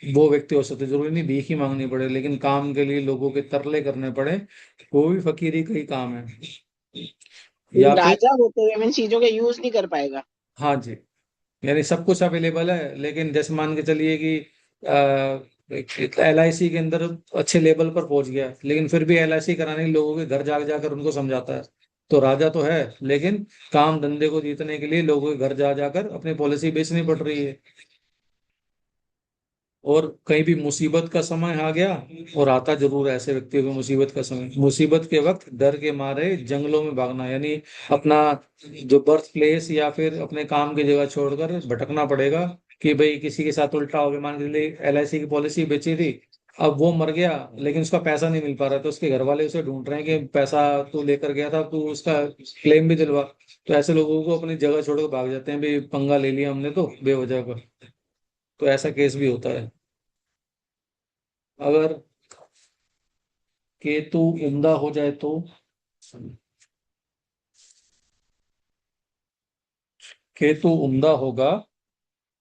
वो व्यक्ति हो सकते, जरूरी नहीं भीख ही मांगनी पड़े, लेकिन काम के लिए लोगों के तरले करने पड़े, वो भी फकीरी का ही काम है। या फिर राजा होते हुए इन चीजों के यूज नहीं कर पाएगा। हाँ जी, यानी सब कुछ अवेलेबल है, लेकिन जैसे मान के चलिए कि LIC के अंदर अच्छे लेवल पर पहुंच गया, लेकिन फिर भी LIC कराने के लोगों के घर जा जाकर उनको समझाता है। तो राजा तो है, लेकिन काम धंधे को जीतने के लिए लोगों के घर जा जाकर अपनी पॉलिसी बेचनी पड़ रही है। और कहीं भी मुसीबत का समय आ गया, और आता जरूर है ऐसे व्यक्तियों को मुसीबत का समय, मुसीबत के वक्त डर के मारे जंगलों में भागना, यानी अपना जो बर्थ प्लेस या फिर अपने काम की जगह छोड़कर भटकना पड़ेगा। कि भाई किसी के साथ उल्टा हो गया, मान के चलिए LIC की पॉलिसी बेची थी, अब वो मर गया लेकिन उसका पैसा नहीं मिल पा रहा, तो उसके घर वाले उसे ढूंढ रहे हैं कि पैसा तू लेकर गया था, तू उसका क्लेम भी दिलवा। तो ऐसे लोगों को अपनी जगह छोड़कर भाग जाते हैं, भाई पंगा ले लिया हमने तो बेवजह का। तो ऐसा केस भी होता है। अगर केतु उम्दा हो जाए तो, केतु उम्दा होगा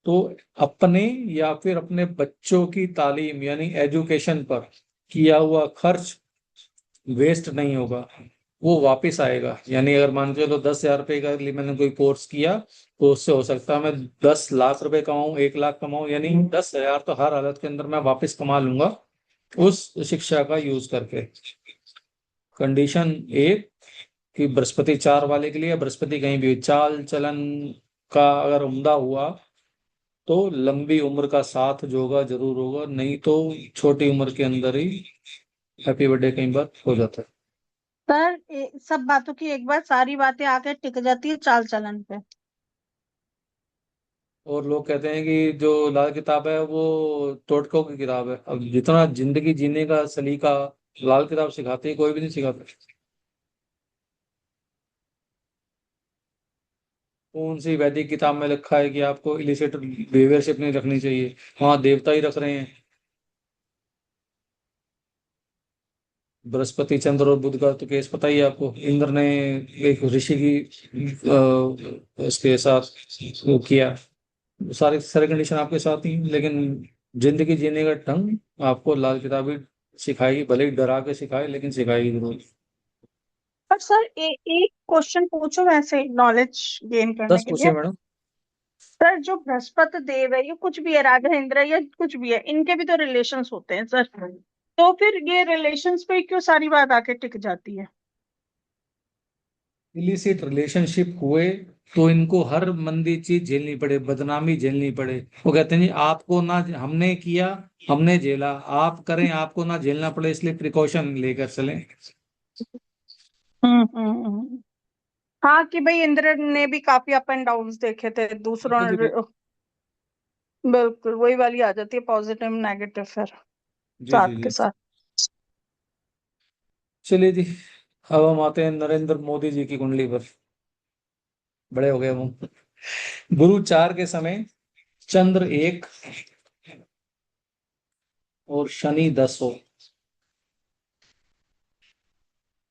तो अपने या फिर अपने बच्चों की तालीम यानी एजुकेशन पर किया हुआ खर्च वेस्ट नहीं होगा, वो वापस आएगा। यानी अगर मान के चलो 10,000 रुपये का लिए मैंने कोई कोर्स किया, तो उससे हो सकता है मैं 10 लाख रुपए कमाऊं, 1 लाख कमाऊं, यानी 10,000 तो हर हालत के अंदर मैं वापस कमा लूंगा उस शिक्षा का यूज करके। कंडीशन एक कि बृहस्पति 4 वाले के लिए, बृहस्पति कहीं भी चाल चलन का अगर उम्दा हुआ तो लंबी उम्र का साथ जो होगा जरूर होगा, नहीं तो छोटी उम्र के अंदर ही हैप्पी बर्थडे कई बार हो जाता है। सर सब बातों की एक बार सारी बातें आके टिक जाती है चाल चलन पे। और लोग कहते हैं कि जो लाल किताब है वो टोटकों की किताब है। अब जितना जिंदगी जीने का सलीका लाल किताब सिखाती है, कोई भी नहीं सिखाता। कौन सी वैदिक किताब में लिखा है कि आपको इलिसिट बिहेवियरशिप नहीं रखनी चाहिए? वहां देवता ही रख रहे हैं। बृहस्पति चंद्र और बुध का तो केस पता ही है आपको, इंद्र ने एक ऋषि की उसके साथ वो किया। सारे सारे कंडीशन आपके साथ ही, लेकिन जिंदगी जीने का ढंग आपको लाल किताब ही सिखाएगी, भले ही डरा के सिखाए लेकिन सिखाएगी जरूर। पर सर एक क्वेश्चन पूछो वैसे नॉलेज गेन करने 10 के लिए। पूछिए मैडम। सर जो बृहस्पति देव है ये कुछ भी है, राजा इंद्र है या कुछ भी है, इनके भी तो रिलेशंस होते हैं सर। तो फिर ये रिलेशंस पे क्यों सारी बात आके टिक जाती है? इलिसिट रिलेशनशिप हुए तो इनको हर मंदी चीज झेलनी पड़े, बदनामी झेलनी पड़े। वो कहते हैं जी आपको ना हमने किया, हमने झेला, आप करें आपको ना झेलना पड़े, इसलिए प्रिकॉशन लेकर चलें। हम्म। हाँ कि भाई इंद्र ने भी काफी अप एंड डाउन्स देखे थे दूसरों जी ने। बिल्कुल वही वाली आ जाती है पॉजिटिव नेगेटिव फिर जी जी साथ के जी। साथ। चलिए जी, अब हम आते हैं नरेंद्र मोदी जी की कुंडली पर। बड़े हो गए हम। गुरु 4 के समय चंद्र 1 और शनि 10 हो,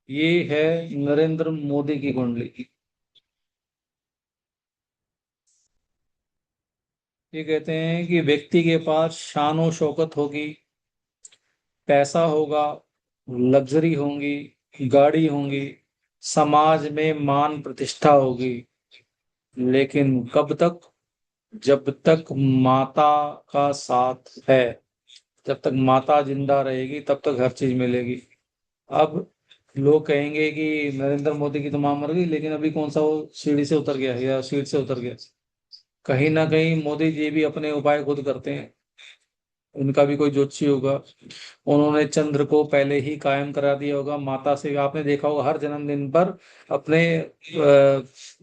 ये है नरेंद्र मोदी की कुंडली। ये कहते हैं कि व्यक्ति के पास शान शौकत होगी, पैसा होगा, लग्जरी होंगी, गाड़ी होंगी, समाज में मान प्रतिष्ठा होगी, लेकिन कब तक? जब तक माता का साथ है, जब तक माता जिंदा रहेगी तब तक हर चीज मिलेगी। अब लोग कहेंगे कि नरेंद्र मोदी की तो मां मर गई, लेकिन अभी कौन सा वो सीढ़ी से उतर गया या सीट से उतर गया? कहीं ना कहीं मोदी जी भी अपने उपाय खुद करते हैं। उनका भी कोई ज्योतिषी होगा, उन्होंने चंद्र को पहले ही कायम करा दिया होगा माता से। आपने देखा होगा हर जन्मदिन पर अपने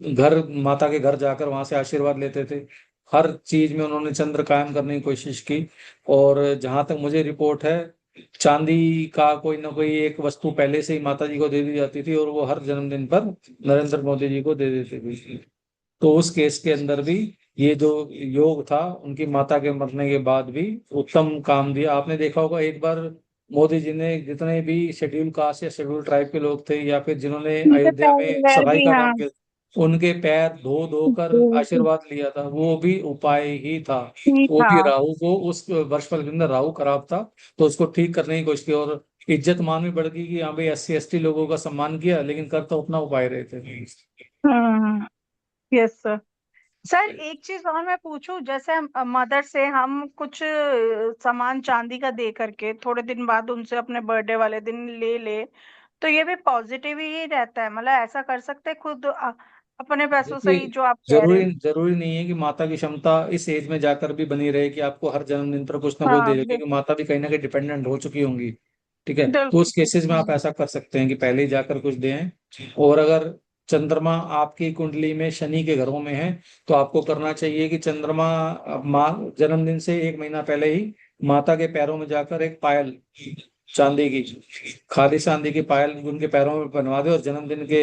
घर, माता के घर जाकर वहां से आशीर्वाद लेते थे। हर चीज में उन्होंने चंद्र कायम करने की कोशिश की। और जहां तक मुझे रिपोर्ट है, चांदी का कोई ना कोई एक वस्तु पहले से ही माता जी को दे दी जाती थी, और वो हर जन्मदिन पर नरेंद्र मोदी जी को दे देते थे। तो उस केस के अंदर भी ये जो योग था, उनकी माता के मरने के बाद भी उत्तम काम दिया। आपने देखा होगा एक बार मोदी जी ने जितने भी शेड्यूल कास्ट या शेड्यूल ट्राइब के लोग थे, या फिर जिन्होंने उनके अयोध्या में पैर सफाई भी का हाँ। काम किया, उनके पैर धो धो कर बिल्कुल आशीर्वाद लिया था, वो भी उपाय ही था। ठीक वो था। भी राहु को, उस वर्षफल के अंदर राहु खराब था, तो उसको ठीक करने की कोशिश की। और इज्जत मान भी बढ़ गई कि हाँ भाई SC ST लोगों का सम्मान किया, लेकिन कर तो अपना उपाय रहे थे। Yes sir. सर एक चीज और मैं पूछूं, जैसे मदर से हम कुछ सामान चांदी का दे करके थोड़े दिन बाद उनसे अपने बर्थडे वाले दिन ले ले, तो ये भी पॉजिटिव ही रहता है? मतलब ऐसा कर सकते हैं खुद अपने पैसों से देखिए, ही, जो आप कह रहे जरूरी हैं? जरूरी नहीं है कि माता की क्षमता इस एज में जाकर भी बनी रहे कि आपको हर जन्मदिन पर कुछ ना कुछ दे हाँ दे, क्योंकि माता भी कहीं ना कहीं डिपेंडेंट हो चुकी होंगी। ठीक है, तो बिल्कुल। उस केसेस में आप ऐसा कर सकते हैं कि पहले ही जाकर कुछ दें। और अगर चंद्रमा आपकी कुंडली में शनि के घरों में है, तो आपको करना चाहिए कि चंद्रमा माँ जन्मदिन से 1 महीना पहले ही माता के पैरों में जाकर एक पायल, चांदी की, खादी चांदी की पायल उनके पैरों में बनवा दे, और जन्मदिन के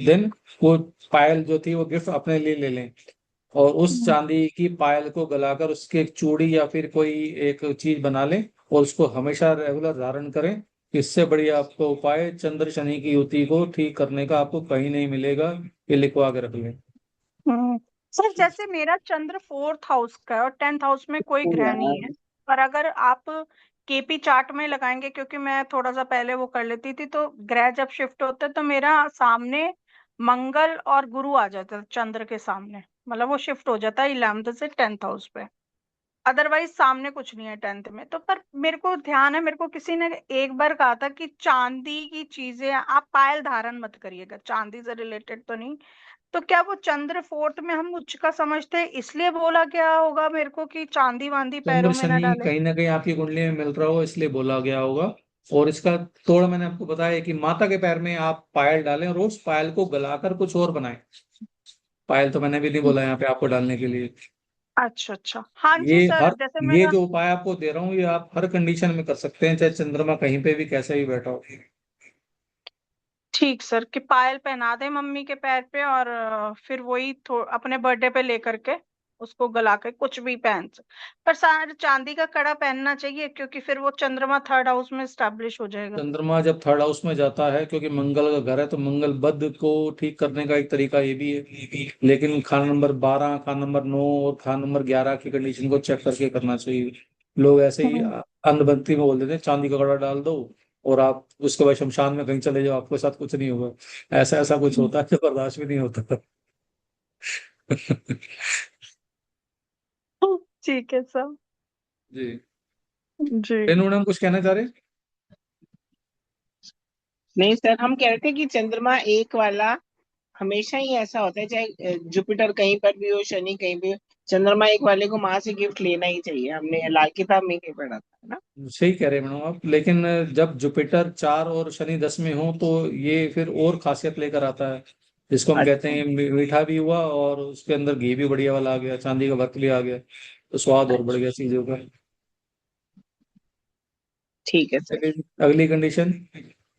दिन वो पायल जो थी वो गिफ्ट अपने लिए ले लें। और उस चांदी की पायल को गलाकर उसकी एक चूड़ी या फिर कोई एक चीज बना लें, और उसको हमेशा रेगुलर धारण करें। इससे बढ़िया आपको उपाय चंद्र शनि की युति को ठीक करने का आपको कहीं नहीं मिलेगा। ये लिखवा के रख लें। हम्म। सर जैसे मेरा चंद्र 4th हाउस का है और 10th हाउस में कोई ग्रह नहीं है, पर अगर आप केपी चार्ट में लगाएंगे, क्योंकि मैं थोड़ा सा पहले वो कर लेती थी, तो ग्रह जब शिफ्ट होते हैं तो मेरा सामने मंगल और गुरु आ जाता है चंद्र के सामने। मतलब वो शिफ्ट हो जाता है 11th से 10th हाउस पे। अदरवाइज सामने कुछ नहीं है 10th में। तो पर मेरे को ध्यान है, मेरे को किसी ने एक बार कहा था कि चांदी की चीजें आप पायल धारण मत करिएगा, चांदी से रिलेटेड तो नहीं। तो क्या वो चंद्र 4th में हम उच्च का समझते हैं, इसलिए बोला गया होगा मेरे को कि चांदी वांदी चंद्र पैरों में न शनि डाले? कहीं ना कहीं आपकी कुंडली में मिल रहा हो, इसलिए बोला गया होगा। और इसका तोड़ मैंने आपको बताया कि माता के पैर में आप पायल डालें और उस पायल को गलाकर कुछ और बनाएं। पायल तो मैंने भी नहीं बोला यहाँ पे आपको डालने के लिए। अच्छा अच्छा, हाँ ये जी सर, हर जैसे ये मेरा। जो उपाय आपको दे रहा हूँ, ये आप हर कंडीशन में कर सकते हैं, चाहे चंद्रमा कहीं पे भी कैसे भी बैठा हो। ठीक सर, कि पायल पहना दे मम्मी के पैर पे, और फिर वही अपने बर्थडे पे लेकर के उसको गला के कुछ भी पहन पर सर चांदी का कड़ा पहनना चाहिए, क्योंकि फिर वो चंद्रमा 3rd हाउस में स्टैब्लिश हो जाएगा। चंद्रमा जब 3rd हाउस में जाता है, क्योंकि मंगल का घर है, तो मंगल बद को ठीक करने का एक तरीका ये भी है, लेकिन खाना नंबर 12, खाना नंबर 9 और खाना नंबर 11 की कंडीशन को चेक करके करना चाहिए। लोग ऐसे ही हम्म। अंधभक्ति में बोल देते हैं चांदी का कड़ा डाल दो और आप उसके बाद शमशान में कहीं चले जाओ, आपके साथ कुछ नहीं होगा। ऐसा ऐसा कुछ होता है जो बर्दाश्त भी नहीं होता। ठीक है सर। जी। जी। रेनू मैडम कुछ कहना चाह रहे हैं? नहीं सर, हम कह रहे थे कि चंद्रमा एक वाला हमेशा ही ऐसा होता है, चाहे जुपिटर कहीं पर भी हो, शनि कहीं भी हो, चंद्रमा एक वाले को माँ से गिफ्ट लेना ही चाहिए। हमने लाल किताब में ही पढ़ा था, है ना? सही कह रहे हैं मैडम आप, लेकिन जब जुपिटर 4 और शनि 10 में हो, तो ये फिर और खासियत लेकर आता है, जिसको हम कहते अच्छा हैं मीठा भी हुआ और उसके अंदर घी भी बढ़िया वाला आ गया, चांदी का वर्क भी आ गया, तो स्वाद और बढ़ अच्छा, गया चीजों का। ठीक है सर। लेकिन अगली कंडीशन,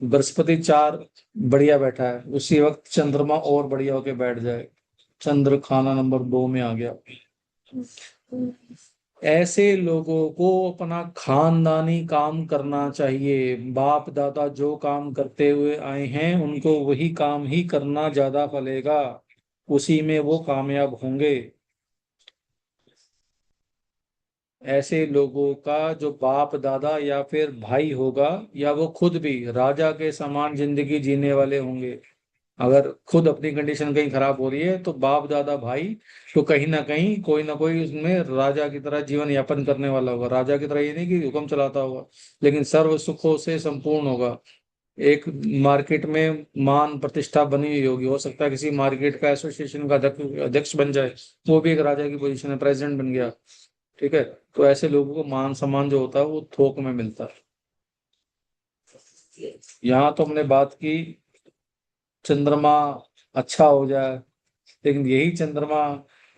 बृहस्पति 4 बढ़िया बैठा है, उसी वक्त चंद्रमा और बढ़िया होके बैठ जाए, चंद्र खाना नंबर 2 में आ गया। ऐसे लोगों को अपना खानदानी काम करना चाहिए। बाप दादा जो काम करते हुए आए हैं, उनको वही काम ही करना ज्यादा फलेगा, उसी में वो कामयाब होंगे। ऐसे लोगों का जो बाप दादा या फिर भाई होगा, या वो खुद भी राजा के समान जिंदगी जीने वाले होंगे। अगर खुद अपनी कंडीशन कहीं खराब हो रही है, तो बाप दादा भाई तो कहीं ना कोई उसमें राजा की तरह जीवन यापन करने वाला होगा। राजा की तरह ये नहीं कि हुक्म चलाता होगा, लेकिन सर्व सुखों से संपूर्ण होगा। एक मार्केट में मान प्रतिष्ठा बनी हुई होगी, हो सकता है किसी मार्केट का एसोसिएशन का अध्यक्ष अध्यक्ष बन जाए, वो भी एक राजा की पोजीशन है, प्रेसिडेंट बन गया। ठीक है, तो ऐसे लोगों को मान सम्मान जो होता है वो थोक में मिलता है। यहाँ तो हमने बात की चंद्रमा अच्छा हो जाए, लेकिन यही चंद्रमा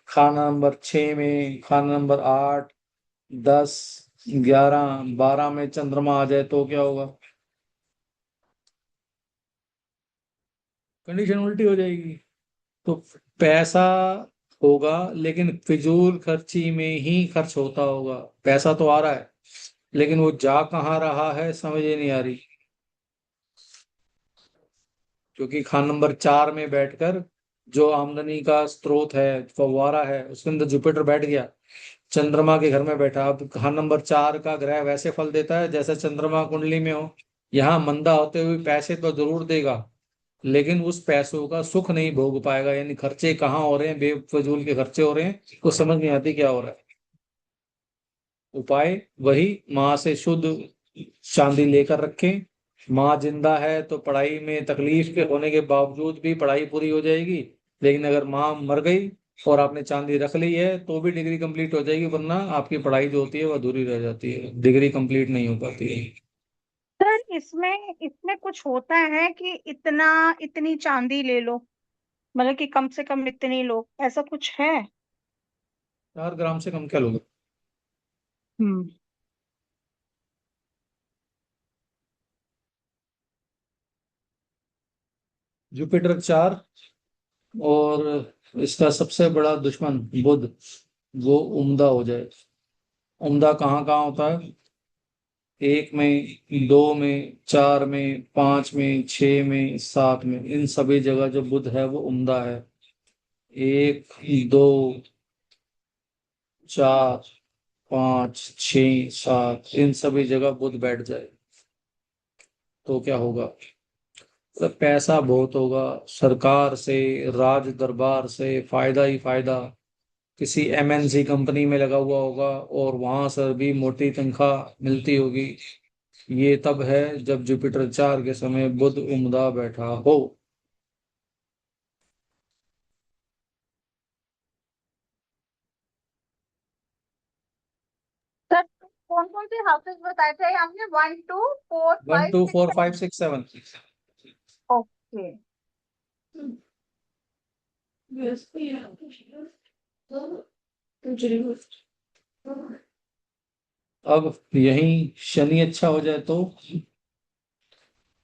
खाना नंबर 6 में, खाना नंबर 8, 10, 11, 12 में चंद्रमा आ जाए तो क्या होगा? कंडीशन उल्टी हो जाएगी। तो पैसा होगा, लेकिन फिजूल खर्ची में ही खर्च होता होगा। पैसा तो आ रहा है, लेकिन वो जा कहाँ रहा है समझ ही नहीं आ रही, क्योंकि खान नंबर 4 में बैठकर जो आमदनी का स्रोत है, फव्वारा है, उसके अंदर जुपिटर बैठ गया, चंद्रमा के घर में बैठा। अब खान नंबर 4 का ग्रह वैसे फल देता है जैसे चंद्रमा कुंडली में हो, यहाँ मंदा होते हुए पैसे तो जरूर देगा, लेकिन उस पैसों का सुख नहीं भोग पाएगा। यानी खर्चे कहाँ हो रहे हैं, बेफजूल के खर्चे हो रहे हैं, तो समझ नहीं आती क्या हो रहा है। उपाय वही, माँ से शुद्ध चांदी लेकर रखें। माँ जिंदा है तो पढ़ाई में तकलीफ के होने के बावजूद भी पढ़ाई पूरी हो जाएगी, लेकिन अगर माँ मर गई और आपने चांदी रख ली है तो भी डिग्री कंप्लीट हो जाएगी, वरना आपकी पढ़ाई जो होती है वो अधूरी रह जाती है, डिग्री कंप्लीट नहीं हो पाती है। सर इसमें इसमें कुछ होता है कि इतना इतनी चांदी ले लो, मतलब कि कम से कम इतनी लो, ऐसा कुछ है? 4 ग्राम से कम क्या लोगे? हम्म। जुपिटर 4, और इसका सबसे बड़ा दुश्मन बुध, वो उम्दा हो जाए। उम्दा कहाँ कहाँ होता है? 1 में, 2 में, 4 में, 5 में, 6 में, 7 में, इन सभी जगह जो बुध है वो उम्दा है। 1, 2, 4, 5, 6, 7, इन सभी जगह बुध बैठ जाए तो क्या होगा? तो पैसा बहुत होगा, सरकार से, राज दरबार से फायदा ही फायदा। किसी एमएनसी कंपनी में लगा हुआ होगा और वहां से भी मोटी तनख्वाह मिलती होगी। ये तब है जब जुपिटर 4 के समय बुध उम्दा बैठा हो। सर कौन कौन से हाउसेस बताए थे आपने? 1, 2, 4, one 5, two 6, four 7? Five six seven okay. अब यही शनि अच्छा हो जाए तो,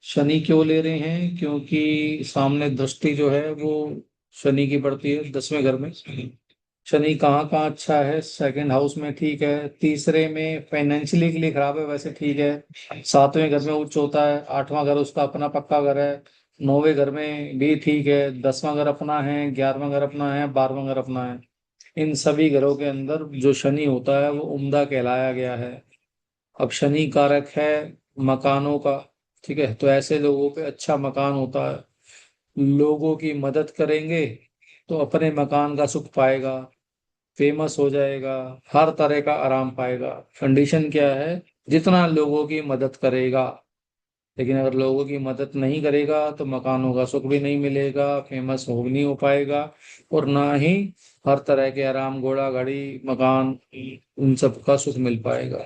शनि क्यों ले रहे हैं? क्योंकि सामने दृष्टि जो है वो शनि की पड़ती है 10वें घर में। शनि कहाँ कहाँ अच्छा है? सेकंड हाउस में ठीक है, तीसरे में फाइनेंशियली के लिए खराब है, वैसे ठीक है। 7वें घर में उच्च होता है, 8वां घर उसका अपना पक्का घर है, 9वें घर में भी ठीक है, 10वां घर अपना है, 11वां घर अपना है, 12वां घर अपना है। इन सभी घरों के अंदर जो शनि होता है वो उम्दा कहलाया गया है। अब शनि कारक है मकानों का, ठीक है, तो ऐसे लोगों पे अच्छा मकान होता है। लोगों की मदद करेंगे तो अपने मकान का सुख पाएगा, फेमस हो जाएगा, हर तरह का आराम पाएगा। कंडीशन क्या है? जितना लोगों की मदद करेगा। लेकिन अगर लोगों की मदद नहीं करेगा तो मकानों का सुख भी नहीं मिलेगा, फेमस हो नहीं हो पाएगा, और ना ही हर तरह के आराम, घोड़ा गाड़ी मकान, उन सब का सुख मिल पाएगा।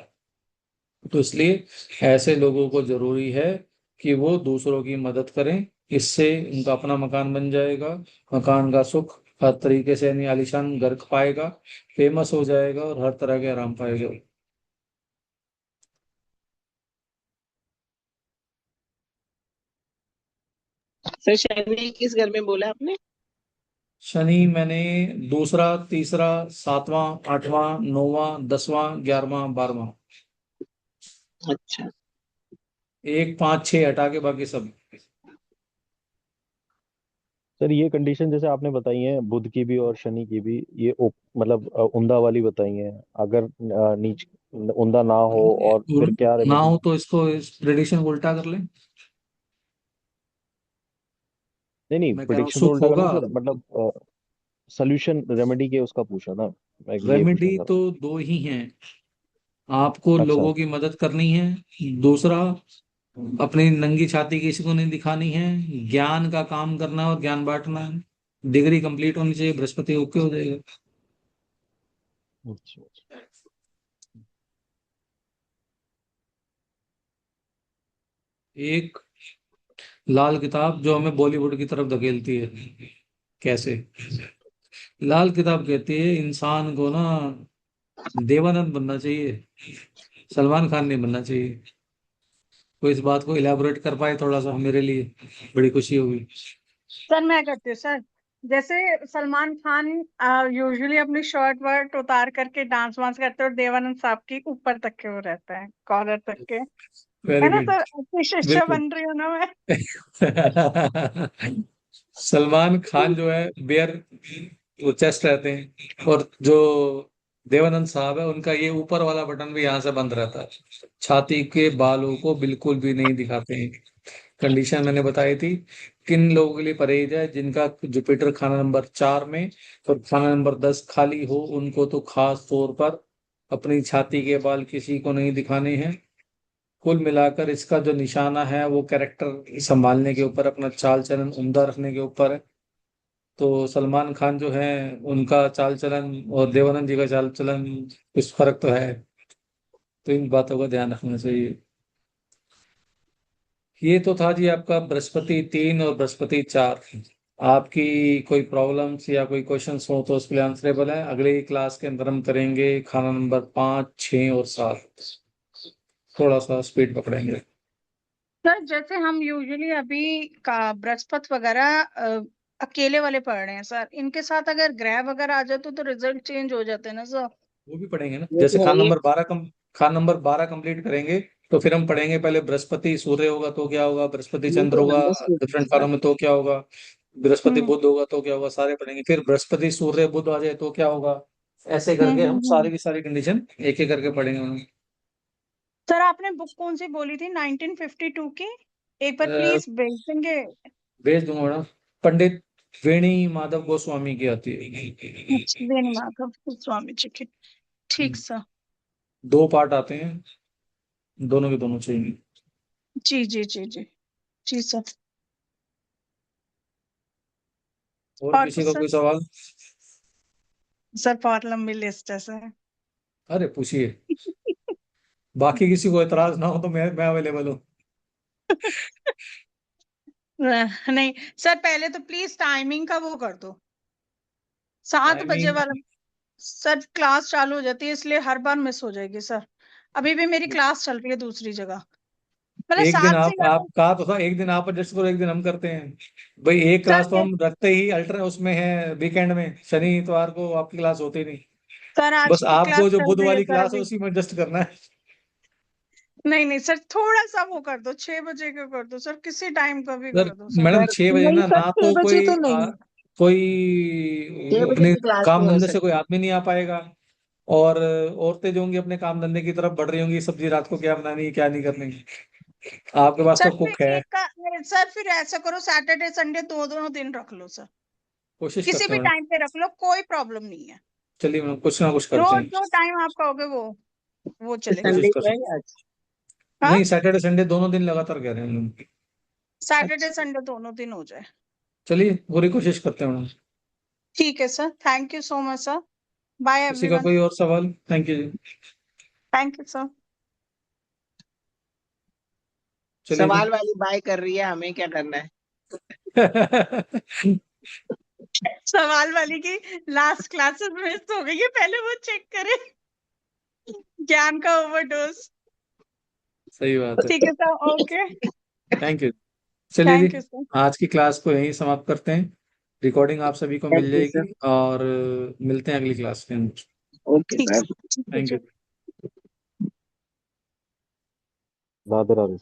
तो इसलिए ऐसे लोगों को जरूरी है कि वो दूसरों की मदद करें, इससे उनका अपना मकान बन जाएगा, मकान का सुख हर तरीके से, यानी आलीशान घर पाएगा, फेमस हो जाएगा और हर तरह के आराम पाएगा। सर शनि किस घर में बोला आपने? शनि मैंने दूसरा, तीसरा, 7वां, 8वां, 9वां, 10वां, 11वां, 12वां, अच्छा। 1, 5, 6 हटा के बाकी सब। सर ये कंडीशन जैसे आपने बताई है बुध की भी और शनि की भी, ये मतलब उम्दा वाली बताई है। अगर नीच उम्दा ना हो और और फिर क्या ना रेमेडी? हो तो इसको, इस प्रेडिक्शन को उल्टा कर लें। नहीं नहीं, मैं कह रहा हूँ प्रिडिक्शन तो सुख उल्टा होगा। करना सर, मतलब सोल्यूशन रेमेडी के उसका पूछा ना, मैं ये पूछा रेमेडी सर। तो दो ही हैं, आपको अच्छा। लोगों की मदद करनी है, दूसरा अपनी नंगी छाती किसी को नहीं दिखानी है, ज्ञान का काम करना है और ज्ञान बांटना है। डिग्री कंप्लीट होनी चाहिए, बृहस्पति ओके हो जाएगा। अच्छा। एक लाल किताब जो हमें बॉलीवुड की तरफ धकेलती है, कैसे? लाल किताब कहती है इंसान को ना देवानंद बनना चाहिए, सलमान खान नहीं बनना चाहिए। कोई इस बात को इलेबोरेट कर पाए थोड़ा सा, मेरे लिए बड़ी खुशी होगी। सर मैं करती हूँ सर। जैसे सलमान खान यूजुअली अपनी शर्ट वर्ट उतार करके डांस वांस करते हैं, और देवानंद साहब की ऊपर तक के वो रहता है, कॉलर तक के, वेरी है ना गुड, सर? आपकी शिष्य बिल्कुल। बन रही हूँ ना मैं? सलमान खान जो है बेयर, वो चेस्ट रहते हैं, और जो देवानंद साहब है, उनका ये ऊपर वाला बटन भी यहाँ से बंद रहता है। छाती के बालों को बिल्कुल भी नहीं दिखाते हैं। कंडीशन मैंने बताई थी। किन लोगों के लिए परहेज है? जिनका जुपिटर खाना नंबर 4 में और खाना नंबर 10 खाली हो, उनको तो खास तौर पर अपनी छाती के बाल किसी को नहीं दिखाने हैं। कुल मिलाकर इसका जो निशाना है वो कैरेक्टर संभालने के ऊपर, अपना चाल चलन उम्दा रखने के ऊपर है। तो सलमान खान जो है, उनका चाल चलन और देवानंद जी का चाल चलन कुछ फर्क तो है। तो इन बातों का ध्यान रखना चाहिए। ये तो था जी आपका बृहस्पति 3 और बृहस्पति 4। आपकी कोई प्रॉब्लम्स या कोई क्वेश्चंस हो तो उसके लिए आंसरेबल है। अगली क्लास के अंदर हम करेंगे खाना नंबर 5, 6 और 7। थोड़ा सा स्पीड पकड़ेंगे। सर जैसे हम यूजुअली अभी का बृहस्पति वगैरह अकेले वाले पढ़ रहे हैं सर, इनके साथ अगर ग्रह वगैरह आ जाए तो रिजल्ट चेंज हो जाते हैं ना सर। वो भी पढ़ेंगे ना। वो जैसे तो खान वही नंबर 12 खान नंबर 12 कंप्लीट करेंगे तो फिर हम पढ़ेंगे पहले बृहस्पति सूर्य होगा तो क्या होगा, बृहस्पति ये चंद्र तो होगा अंडरस्टूड डिफरेंट सर। खानों में तो क्या होगा, बृहस्पति हम्म बुध होगा तो क्या होगा, सारे पढ़ेंगे। फिर बृहस्पति सूर्य बुध आ जाए तो क्या होगा। ऐसे करके हम हम्म। सारी की सारी कंडीशन एक एक करके पढ़ेंगे हम। सर आपने बुक कौन सी बोली थी 1952 की? एक बार प्लीज भेज देंगे। भेज दूंगा मैडम। पंडित वेणी माधव गोस्वामी की आती है। अच्छा, वेणु माधव स्वामी जी की। ठीक सर। 2 पार्ट आते हैं, दोनों के दोनों चाहिए। जी जी जी जी। जी सर। और और किसी कुछ का सर? कोई सवाल? सर बहुत लंबी लिस्ट है सर। अरे पूछिए। बाकी किसी को एतराज ना हो तो मैं अवेलेबल हूँ। नहीं सर, पहले तो प्लीज टाइमिंग का वो कर दो, 7 बजे टाइमिंग वाला। सर क्लास चालू हो जाती है इसलिए हर बार मिस हो जाएगी सर। अभी भी मेरी क्लास चल रही है दूसरी जगह, मतलब एक दिन 7 से आप कहा तो था, एक दिन आप एडजस्ट करो, एक दिन हम करते हैं। भाई एक सर क्लास तो हम रखते ही अल्टर उसमें है वीकेंड में, शनि इतवार को आपकी क्लास होती नहीं। सर आज बस की क्लास आपको जो चल बुध रही है वाली सर क्लास है अभी। उसी में एडजस्ट करना है। नहीं नहीं सर, थोड़ा सा वो कर दो, 6 बजे का कर दो सर, किसी टाइम का भी सर कर दो सर। मैडम सर 6 बजे नहीं ना सर, ना 6 तो बजे कोई तो नहीं। छह कोई बजे अपने की क्लास काम नहीं हो धंधे से कोई सकती। आदमी नहीं आ पाएगा। और औरतें जो होंगी अपने काम धंधे की तरफ बढ़ रही होंगी, सब्जी रात को क्या बनानी है क्या नहीं करनी। आपके पास सर तो फिर कुक है। एक का सर फिर ऐसा करो, सैटरडे संडे दोनों दिन रख लो सर। कोशिश किसी करते भी हैं मैडम। टाइम पे रख लो, कोई प्रॉब्लम नहीं है। चलिए मैडम कुछ ना कुछ करते रोज हैं। जो टाइम आप कहोगे वो चलेगा। कोशिश संडे कर को है आज। हाँ, नहीं, सैटरडे संडे दोनों दिन लगातार कह रहे हैं हम लोग। सैटरडे अच्छा संडे दोनों दिन हो जाए। चलिए पूरी कोशिश करते हैं मैडम। ठीक है sir, thank you so much sir. Bye किसी का एवरीवन। कोई और सवाल? थैंक यू जी। Thank you sir. चलिए जी। सवाल वाली बाय कर रही है, हमें क्या करना है। सवाल वाली की लास्ट क्लासेस मिस हो गई है, पहले वो चेक करें। ज्ञान का ओवरडोज। सही बात है। ठीक है सर, ओके। Thank you. चलिए थैंक जी, यू सर। आज की क्लास को यहीं समाप्त करते हैं। रिकॉर्डिंग आप सभी को मिल थैंक यू सर। जाएगी और मिलते हैं अगली क्लास के अंदर। ओके ठीक बाय। ठीक है thank sir. You. Radhe Radhe.